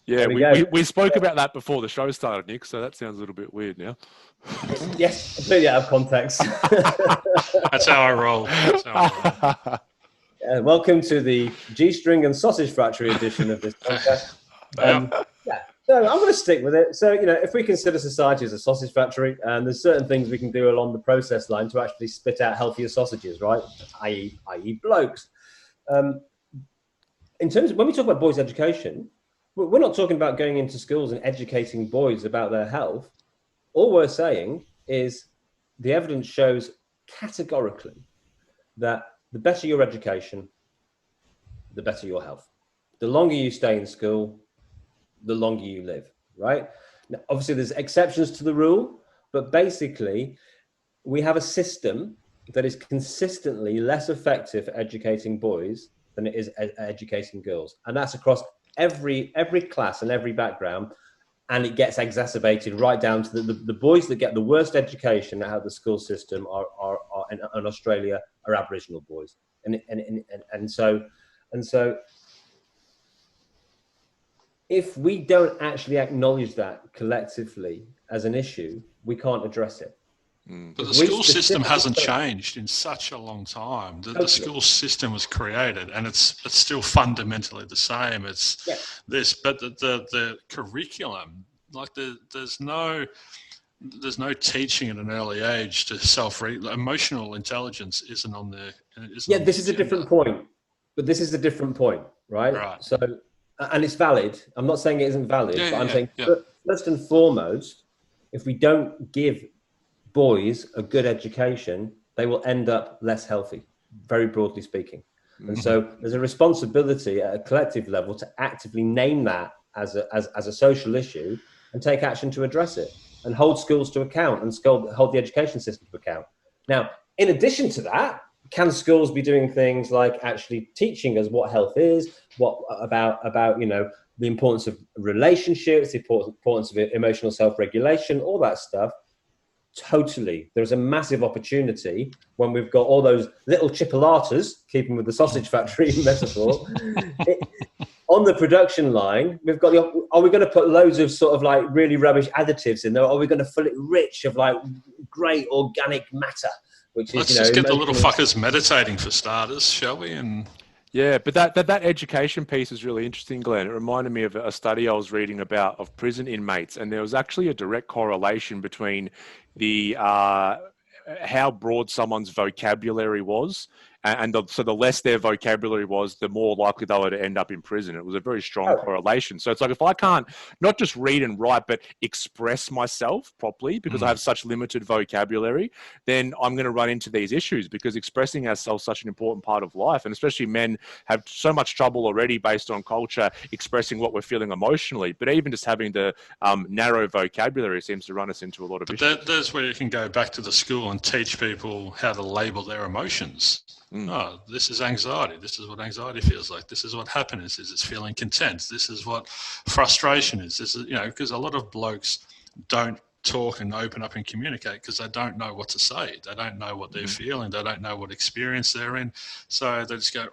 Yeah, we spoke about that before the show started, Nick, so that sounds a little bit weird now. Yes, completely out of context. That's how I roll. Yeah, welcome to the G-string and sausage factory edition of this podcast. So I'm going to stick with it. So, if we consider society as a sausage factory, and there's certain things we can do along the process line to actually spit out healthier sausages, right? i.e. blokes. In terms of when we talk about boys' education, we're not talking about going into schools and educating boys about their health. All we're saying is the evidence shows categorically that the better your education, the better your health. The longer you stay in school, the longer you live, right? Now, obviously, there's exceptions to the rule, but basically, we have a system that is consistently less effective at educating boys than it is at educating girls. And that's across every class and every background, and it gets exacerbated right down to the boys that get the worst education out of the school system are in Australia are Aboriginal boys, and so if we don't actually acknowledge that collectively as an issue, we can't address it. But the school system hasn't changed in such a long time. The school system was created, and it's still fundamentally the same. But the curriculum, like there's no teaching at an early age to emotional intelligence isn't on the. This is a different point, but this is a different point, right? Right. So, and it's valid. I'm not saying it isn't valid, but I'm saying first and foremost, if we don't give boys a good education, they will end up less healthy, very broadly speaking. And so there's a responsibility at a collective level to actively name that as a social issue and take action to address it and hold schools to account and hold the education system to account. Now, in addition to that, can schools be doing things like actually teaching us what health is, what about the importance of relationships, the importance of emotional self-regulation, all that stuff? Totally. There's a massive opportunity when we've got all those little chipolatas, keeping with the sausage factory metaphor, on the production line. We've got are we going to put loads of sort of like really rubbish additives in there? Or are we going to fill it rich of like great organic matter? Which is, let's just get the little fuckers meditating for starters, shall we? And yeah, but that education piece is really interesting, Glenn. It reminded me of a study I was reading about of prison inmates, and there was actually a direct correlation between the how broad someone's vocabulary was, and so the less their vocabulary was, the more likely they were to end up in prison. It was a very strong correlation. So it's like if I can't not just read and write, but express myself properly because I have such limited vocabulary, then I'm going to run into these issues because expressing ourselves is such an important part of life. And especially men have so much trouble already based on culture expressing what we're feeling emotionally. But even just having the narrow vocabulary seems to run us into a lot of issues. That's where you can go back to the school and teach people how to label their emotions. Oh, this is anxiety. This is what anxiety feels like. This is what happiness is. It's feeling content. This is what frustration is. This is, because a lot of blokes don't talk and open up and communicate because they don't know what to say. They don't know what they're feeling. They don't know what experience they're in. So they just go,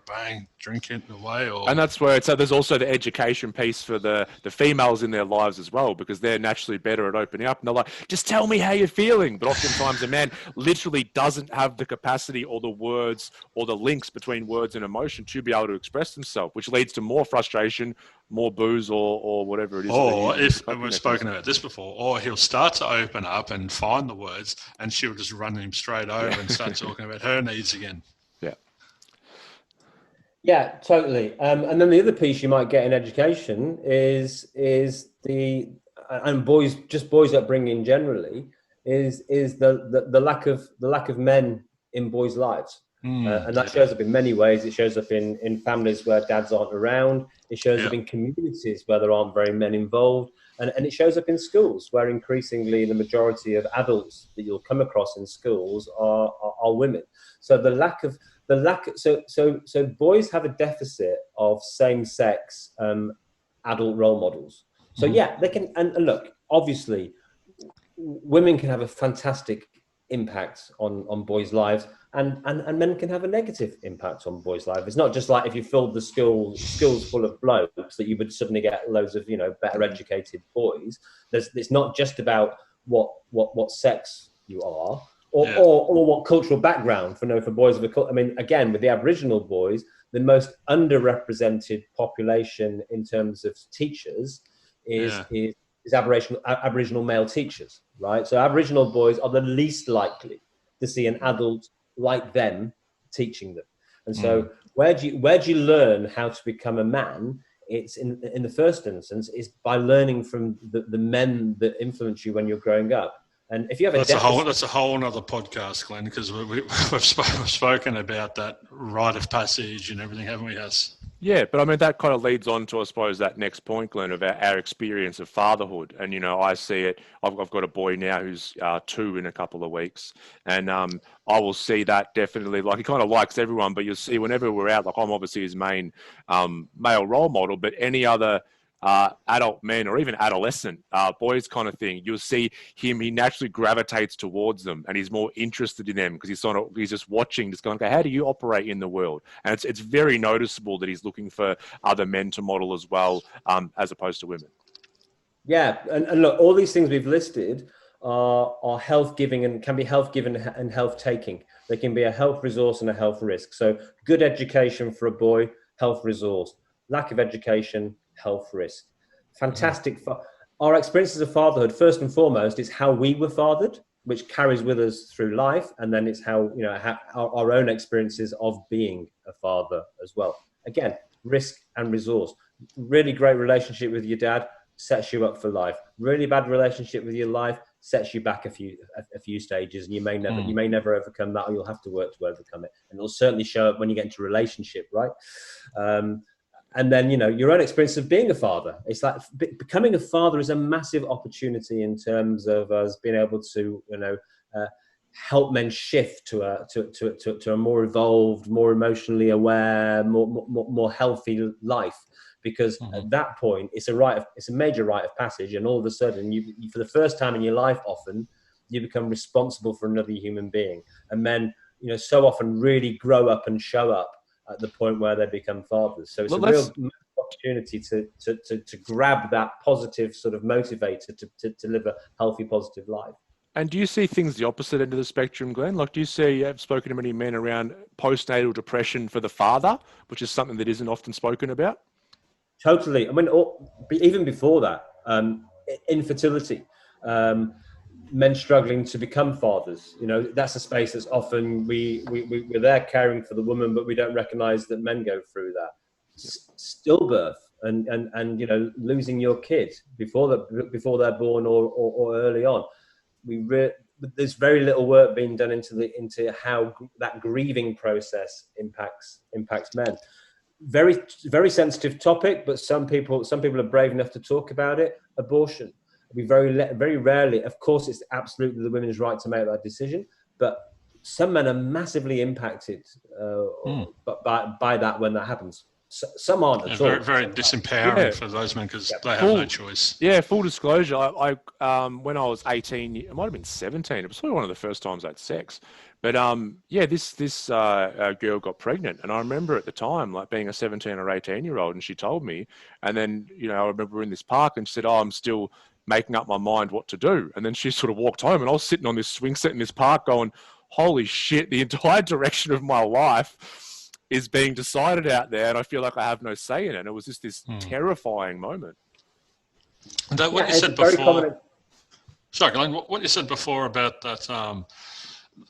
bang, drink it away. And that's where there's also the education piece for the females in their lives as well, because they're naturally better at opening up. And they're like, just tell me how you're feeling. But oftentimes a man literally doesn't have the capacity or the words or the links between words and emotion to be able to express themselves, which leads to more frustration, more booze or whatever it is. Or if, and we've spoken about this before, or he'll start to open up and find the words, and she'll just run him straight over and start talking about her needs again. Yeah. Yeah, totally. And then the other piece you might get in education is the boys upbringing generally is the lack of men in boys' lives. And that shows up in many ways. It shows up in families where dads aren't around. It shows up in communities where there aren't very men involved. And it shows up in schools where increasingly the majority of adults that you'll come across in schools are women. So so boys have a deficit of same-sex adult role models. So they can, and look, obviously women can have a fantastic impact on boys' lives, and men can have a negative impact on boys' lives. It's not just like if you filled the schools full of blokes that you would suddenly get loads of better educated boys. It's not just about what sex you are or what cultural background for boys of a culture. I mean, again, with the Aboriginal boys, the most underrepresented population in terms of teachers is Aboriginal male teachers, right? So Aboriginal boys are the least likely to see an adult like them teaching them. And so where do you learn how to become a man? It's in the first instance is by learning from the men that influence you when you're growing up. And if you have that's a whole other podcast, Glenn, because we've spoken about that rite of passage and everything, haven't we, Huss? Yeah, but I mean, that kind of leads on to, I suppose, that next point, Glenn, of our experience of fatherhood. And, I see it. I've got a boy now who's 2 in a couple of weeks. And I will see that definitely. Like, he kind of likes everyone, but you'll see whenever we're out, like, I'm obviously his main male role model, but any other adult men or even adolescent boys kind of thing, you'll see him, he naturally gravitates towards them and he's more interested in them because he's just watching, just going, okay, how do you operate in the world? And it's very noticeable that he's looking for other men to model as well, as opposed to women. Yeah, and look, all these things we've listed are health giving and can be health giving and health taking. They can be a health resource and a health risk. So good education for a boy, health resource. Lack of education, health risk. Fantastic. Our experiences of fatherhood, first and foremost, is how we were fathered, which carries with us through life, and then it's how our own experiences of being a father as well. Again, risk and resource. Really great relationship with your dad sets you up for life. Really bad relationship with your life sets you back a few stages, and you may never overcome that, or you'll have to work to overcome it. And it'll certainly show up when you get into a relationship, right? And then, your own experience of being a father. It's like becoming a father is a massive opportunity in terms of us being able to, help men shift to a more evolved, more emotionally aware, more healthy life. Because at that point, it's a major rite of passage, and all of a sudden, you for the first time in your life, often you become responsible for another human being. And men, so often really grow up and show up at the point where they become fathers. So it's a real opportunity to grab that positive sort of motivator to live a healthy, positive life. And do you see things the opposite end of the spectrum, Glenn? Like, do you see, I've spoken to many men around postnatal depression for the father, which is something that isn't often spoken about? Totally. I mean, even before that, infertility, men struggling to become fathers. That's a space that's often we're there caring for the woman, but we don't recognize that men go through that. Stillbirth and losing your kid before they're born or early on. There's very little work being done into how that grieving process impacts men. Very, very sensitive topic, but some people are brave enough to talk about it. Abortion. We very rarely, of course, it's absolutely the women's right to make that decision, but some men are massively impacted by that when that happens. Some aren't at all. Very, very disempowering for those men because they have no choice. Yeah, full disclosure, I when I was 18, it might have been 17, it was probably one of the first times I had sex. But this girl got pregnant, and I remember at the time, like being a 17 or 18-year-old, and she told me, and then I remember we were in this park, and she said, "Oh, I'm still making up my mind what to do." And then she sort of walked home, and I was sitting on this swing set in this park, going, "Holy shit!" The entire direction of my life is being decided out there, and I feel like I have no say in it. It was just this terrifying moment. And that, what you said before. Sorry, Glenn. What you said before about that,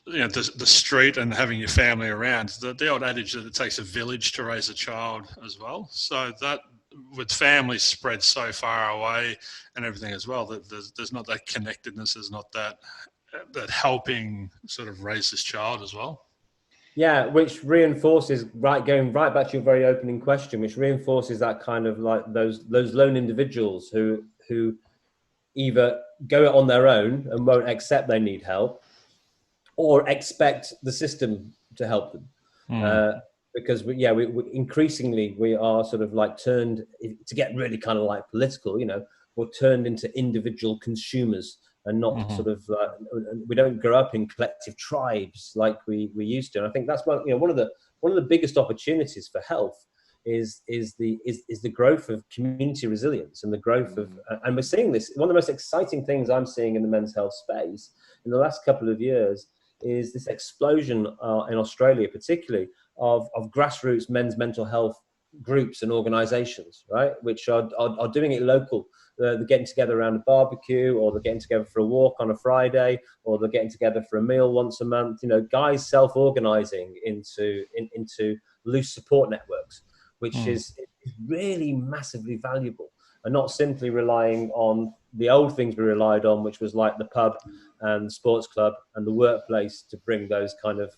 the street and having your family around. The old adage that it takes a village to raise a child as well. So that with families spread so far away and everything as well, that there's not that connectedness. There's not that helping sort of raise this child as well. Yeah, which reinforces, going right back to your very opening question, which reinforces that kind of like those lone individuals who either go it on their own and won't accept they need help, or expect the system to help them. Because we increasingly we are sort of like turned, to get really kind of like political, we're turned into individual consumers, and not sort of we don't grow up in collective tribes like we used to. And I think that's one of the biggest opportunities for health is the growth of community resilience and the growth of, and we're seeing this. One of the most exciting things I'm seeing in the men's health space in the last couple of years is this explosion in Australia, particularly of grassroots men's mental health groups and organizations, right, which are doing it local. They're getting together around a barbecue, or they're getting together for a walk on a Friday, or they're getting together for a meal once a month. Guys self-organizing into loose support networks, which is really massively valuable, and not simply relying on the old things we relied on, which was like the pub and the sports club and the workplace to bring those kind of,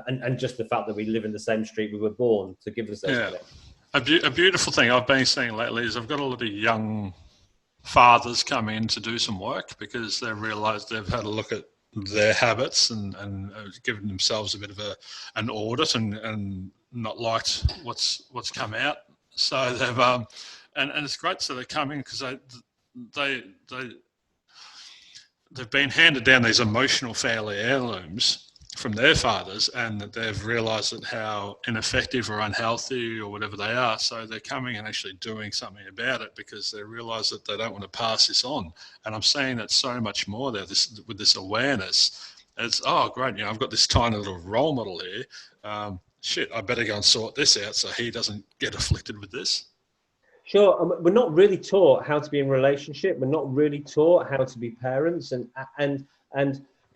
and just the fact that we live in the same street we were born to give us those connections. A beautiful thing I've been seeing lately is I've got a lot of young fathers come in to do some work because they've realised they've had a look at their habits and given themselves a bit of an audit and not liked what's come out. So they've and it's great. So they come in because they've been handed down these emotional family heirlooms from their fathers, and that they've realised that how ineffective or unhealthy or whatever they are. So they're coming and actually doing something about it because they realise that they don't want to pass this on. And I'm seeing that so much more there. With this awareness, it's great. I've got this tiny little role model here. I better go and sort this out so he doesn't get afflicted with this. Sure, we're not really taught how to be in a relationship. We're not really taught how to be parents, and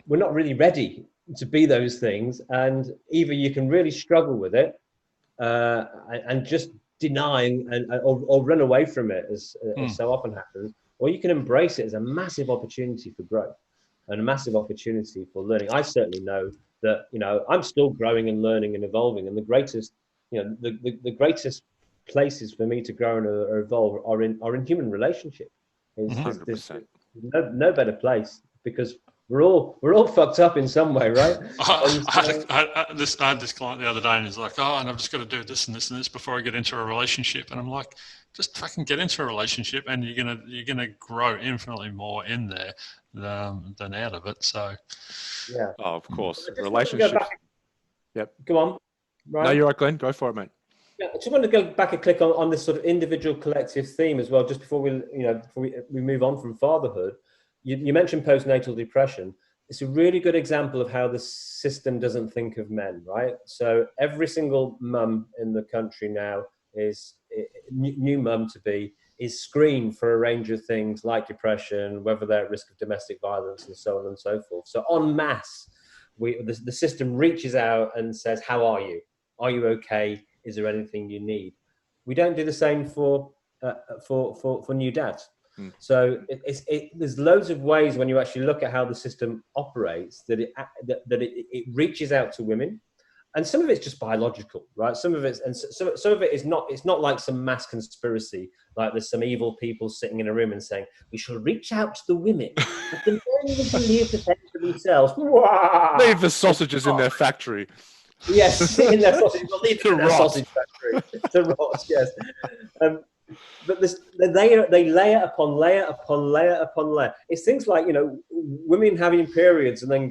we're not really ready to be those things. And either you can really struggle with it and just deny or run away from it, as so often happens, or you can embrace it as a massive opportunity for growth and a massive opportunity for learning. I certainly know that I'm still growing and learning and evolving, and the greatest the greatest places for me to grow and evolve are in human relationship. There's no better place, because we're all fucked up in some way, right? I had this client the other day, and he's like, and I've just got to do this and this and this before I get into a relationship. And I'm like, just fucking get into a relationship, and you're gonna grow infinitely more in there than out of it. So yeah. Oh, of course. Relationships. Yep. Go on. Right. No, you're right, Glenn. Go for it, mate. Yeah, I just want to go back a click on this sort of individual collective theme as well, just before we move on from fatherhood. You mentioned postnatal depression. It's a really good example of how the system doesn't think of men, right? So every single mum in the country now new mum to be is screened for a range of things like depression, whether they're at risk of domestic violence, and so on and so forth. So en masse, the system reaches out and says, "How are you? Are you okay? Is there anything you need?" We don't do the same for new dads. So there's loads of ways when you actually look at how the system operates that it reaches out to women, and some of it's just biological, right? Some of it is not. It's not like some mass conspiracy, like there's some evil people sitting in a room and saying we shall reach out to the women, let them leave the fence for themselves. Leave the sausages in their factory. Yes, in their sausage. We'll leave it in their sausage factory to rot. Yes. But they layer upon layer upon layer upon layer. It's things like women having periods and then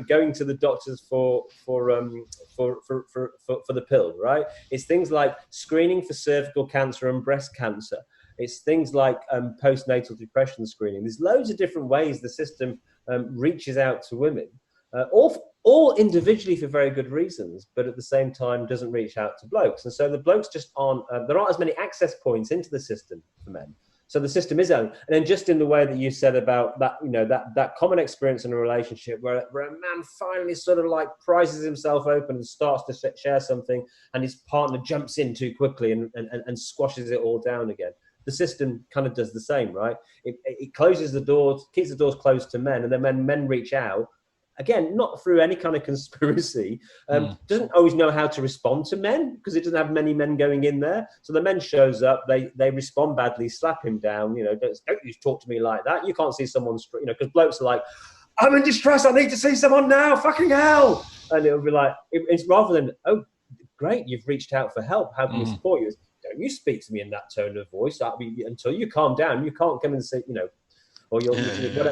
going to the doctors for the pill, right? It's things like screening for cervical cancer and breast cancer. It's things like postnatal depression screening. There's loads of different ways the system reaches out to women, all individually for very good reasons, but at the same time doesn't reach out to blokes. And so the blokes just aren't, there aren't as many access points into the system for men. So the system is own. And then just in the way that you said about that, you know, that common experience in a relationship where a man finally sort of like prizes himself open and starts to share something, and his partner jumps in too quickly and squashes it all down again. The system kind of does the same, right? It closes the doors, keeps the doors closed to men, and then when men reach out, again, not through any kind of conspiracy, doesn't always know how to respond to men because it doesn't have many men going in there. So the men shows up, they respond badly, slap him down. You know, don't you talk to me like that. You can't see someone, you know, because blokes are like, I'm in distress. I need to see someone now. Fucking hell. And it'll be like, it's rather than, oh, great, you've reached out for help. How can we support you? Don't you speak to me in that tone of voice. Until you calm down, you can't come and say, you know, or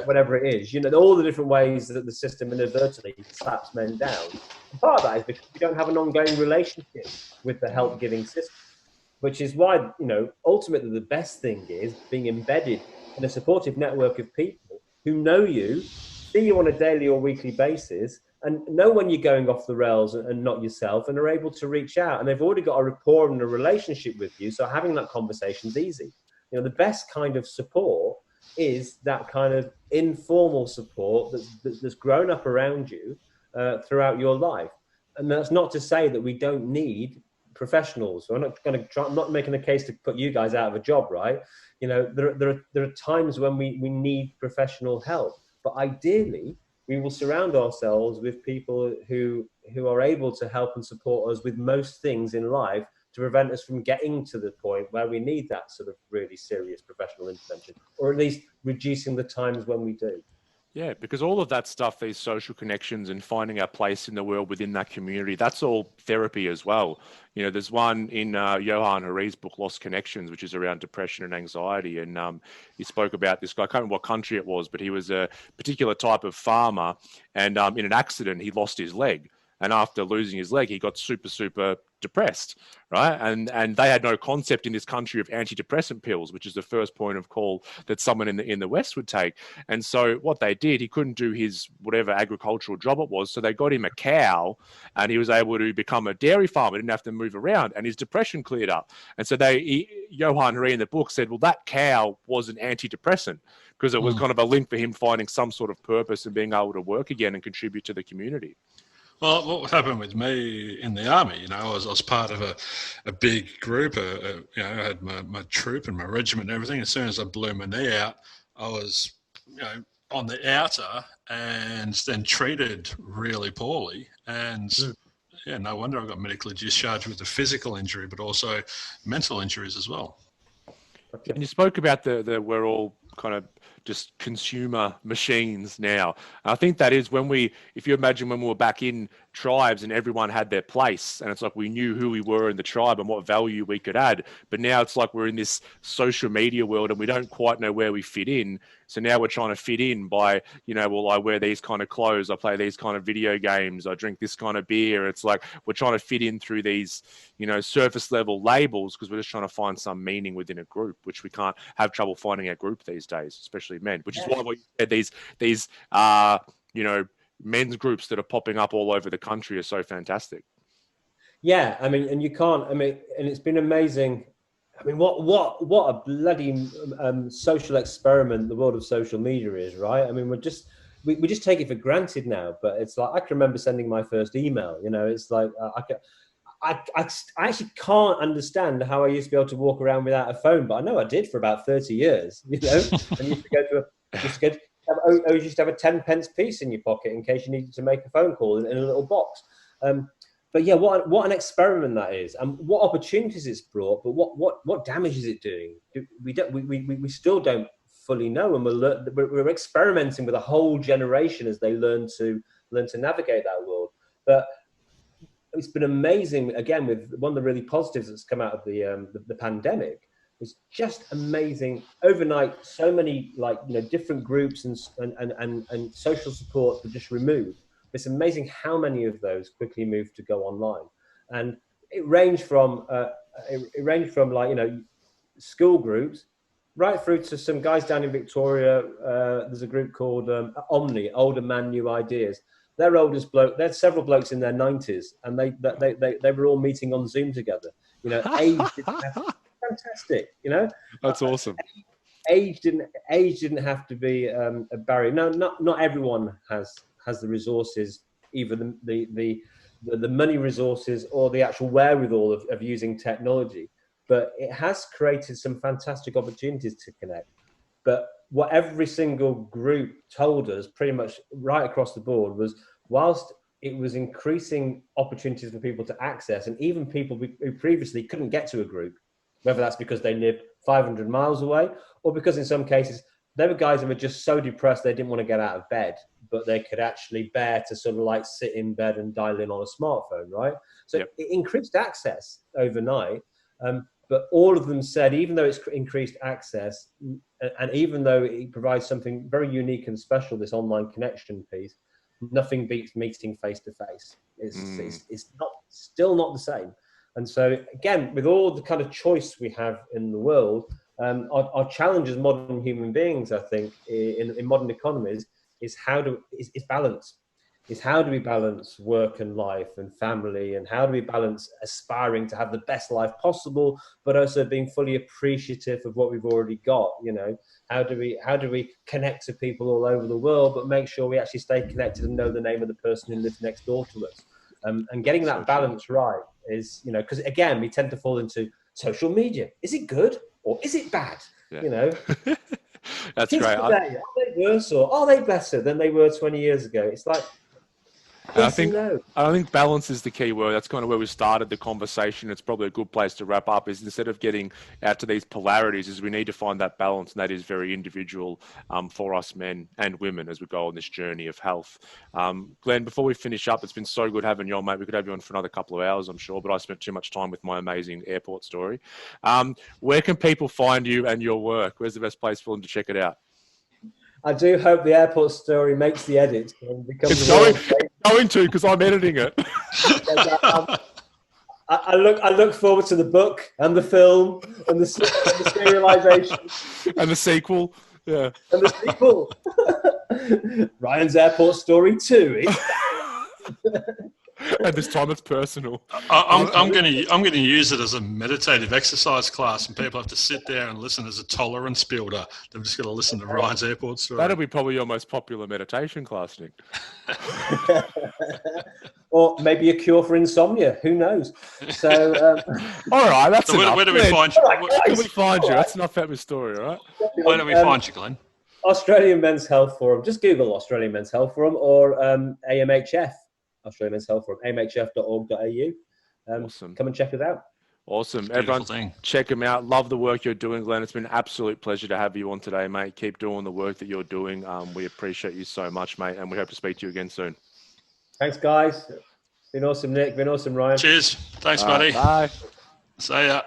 whatever it is, you know, all the different ways that the system inadvertently slaps men down. And part of that is because we don't have an ongoing relationship with the help-giving system, which is why, you know, ultimately the best thing is being embedded in a supportive network of people who know you, see you on a daily or weekly basis, and know when you're going off the rails and not yourself, and are able to reach out. And they've already got a rapport and a relationship with you, so having that conversation is easy. You know, the best kind of support is that kind of informal support that's grown up around you throughout your life. And that's not to say that we don't need professionals. So I'm not making a case to put you guys out of a job, right? You know, there are times when we need professional help, but ideally we will surround ourselves with people who are able to help and support us with most things in life, to prevent us from getting to the point where we need that sort of really serious professional intervention, or at least reducing the times when we do. Yeah, because all of that stuff, these social connections and finding our place in the world within that community, that's all therapy as well. You know, there's one in Johan Hari's book, Lost Connections, which is around depression and anxiety. And he spoke about this guy, I can't remember what country it was, but he was a particular type of farmer. And in an accident, he lost his leg. And after losing his leg, he got super depressed, right? And they had no concept in this country of antidepressant pills, which is the first point of call that someone in the West would take. And so what they did, he couldn't do his whatever agricultural job it was, so they got him a cow, and he was able to become a dairy farmer. He didn't have to move around, and his depression cleared up. And so Johan Hari in the book said, well, that cow was an antidepressant because it was kind of a link for him finding some sort of purpose and being able to work again and contribute to the community. Well, what happened with me in the army, you know, I was part of a big group. You know, I had my troop and my regiment and everything. As soon as I blew my knee out, I was, you know, on the outer and then treated really poorly. And yeah, no wonder I got medically discharged with a physical injury, but also mental injuries as well. And you spoke about the we're all kind of just consumer machines now. I think that is if you imagine when we were back in tribes and everyone had their place, and it's like we knew who we were in the tribe and what value we could add. But now it's like we're in this social media world and we don't quite know where we fit in. So now we're trying to fit in by, you know, well, I wear these kind of clothes, I play these kind of video games, I drink this kind of beer. It's like we're trying to fit in through these, you know, surface level labels because we're just trying to find some meaning within a group, which we can't have trouble finding our group these days, especially men, which is why what you said, these you know, men's groups that are popping up all over the country are so fantastic. Yeah, I mean, and you can't, I mean, and it's been amazing. I mean, what a bloody social experiment the world of social media is, right? I mean, we just take it for granted now, but it's like, I can remember sending my first email, you know, it's like, I actually can't understand how I used to be able to walk around without a phone, but I know I did for about 30 years, you know, and you used to have a 10 pence piece in your pocket in case you needed to make a phone call in a little box. But yeah, what an experiment that is, and what opportunities it's brought. But what damage is it doing? We still don't fully know, and we're experimenting with a whole generation as they learn to navigate that world. But it's been amazing. Again, with one of the really positives that's come out of the pandemic was just amazing. Overnight, so many, like, you know, different groups and social support were just removed. It's amazing how many of those quickly moved to go online, and it ranged from like, you know, school groups right through to some guys down in Victoria. There's a group called Omni, Older Man New Ideas, their oldest bloke, there's several blokes in their 90s, and they were all meeting on Zoom together. You know, fantastic. You know, that's awesome. Age didn't have to be a barrier. No, not everyone has the resources, either the money resources or the actual wherewithal of using technology. But it has created some fantastic opportunities to connect. But what every single group told us, pretty much right across the board, was whilst it was increasing opportunities for people to access, and even people who previously couldn't get to a group, whether that's because they lived 500 miles away, or because in some cases there were guys who were just so depressed they didn't want to get out of bed, but they could actually bear to sort of like sit in bed and dial in on a smartphone, right? So it increased access overnight. But all of them said, even though it's increased access, and even though it provides something very unique and special, this online connection piece, nothing beats meeting face to face. It's still not the same. And so again, with all the kind of choice we have in the world, our challenge as modern human beings, I think, in modern economies, is balance. Is how do we balance work and life and family, and how do we balance aspiring to have the best life possible, but also being fully appreciative of what we've already got. You know, how do we connect to people all over the world, but make sure we actually stay connected and know the name of the person who lives next door to us, and getting that balance right is, you know, because again, we tend to fall into social media. Is it good or is it bad? Yeah. You know. That's Kids great. Today, are they worse or are they better than they were 20 years ago? It's like, yes and no. I think balance is the key word. That's kind of where we started the conversation. It's probably a good place to wrap up, is instead of getting out to these polarities, is we need to find that balance, and that is very individual for us men and women as we go on this journey of health. Glenn, before we finish up, it's been so good having you on, mate. We could have you on for another couple of hours, I'm sure, but I spent too much time with my amazing airport story. Where can people find you and your work? Where's the best place for them to check it out? I do hope the airport story makes the edit and becomes. It's going to, because I'm editing it. I look forward to the book and the film and the serialization and the sequel. Yeah. And the sequel. Ryan's Airport Story 2. And this time it's personal. I'm going to use it as a meditative exercise class, and people have to sit there and listen as a tolerance builder. They've just got to listen to Ryan's Airport Story. That'll be probably your most popular meditation class, Nick. Or maybe a cure for insomnia. Who knows? So, all right, that's enough. Where do we find you? Where can we find you? That's enough about my story, all right? Where do we find you, Glenn? Australian Men's Health Forum. Just Google Australian Men's Health Forum or AMHF. Australian Men's Health Forum, amhf.org.au. Awesome. Come and check it out. Awesome. Everyone, check them out. Love the work you're doing, Glenn. It's been an absolute pleasure to have you on today, mate. Keep doing the work that you're doing. We appreciate you so much, mate, and we hope to speak to you again soon. Thanks, guys. Been awesome, Nick. Been awesome, Ryan. Cheers. Thanks, buddy. Bye. See ya.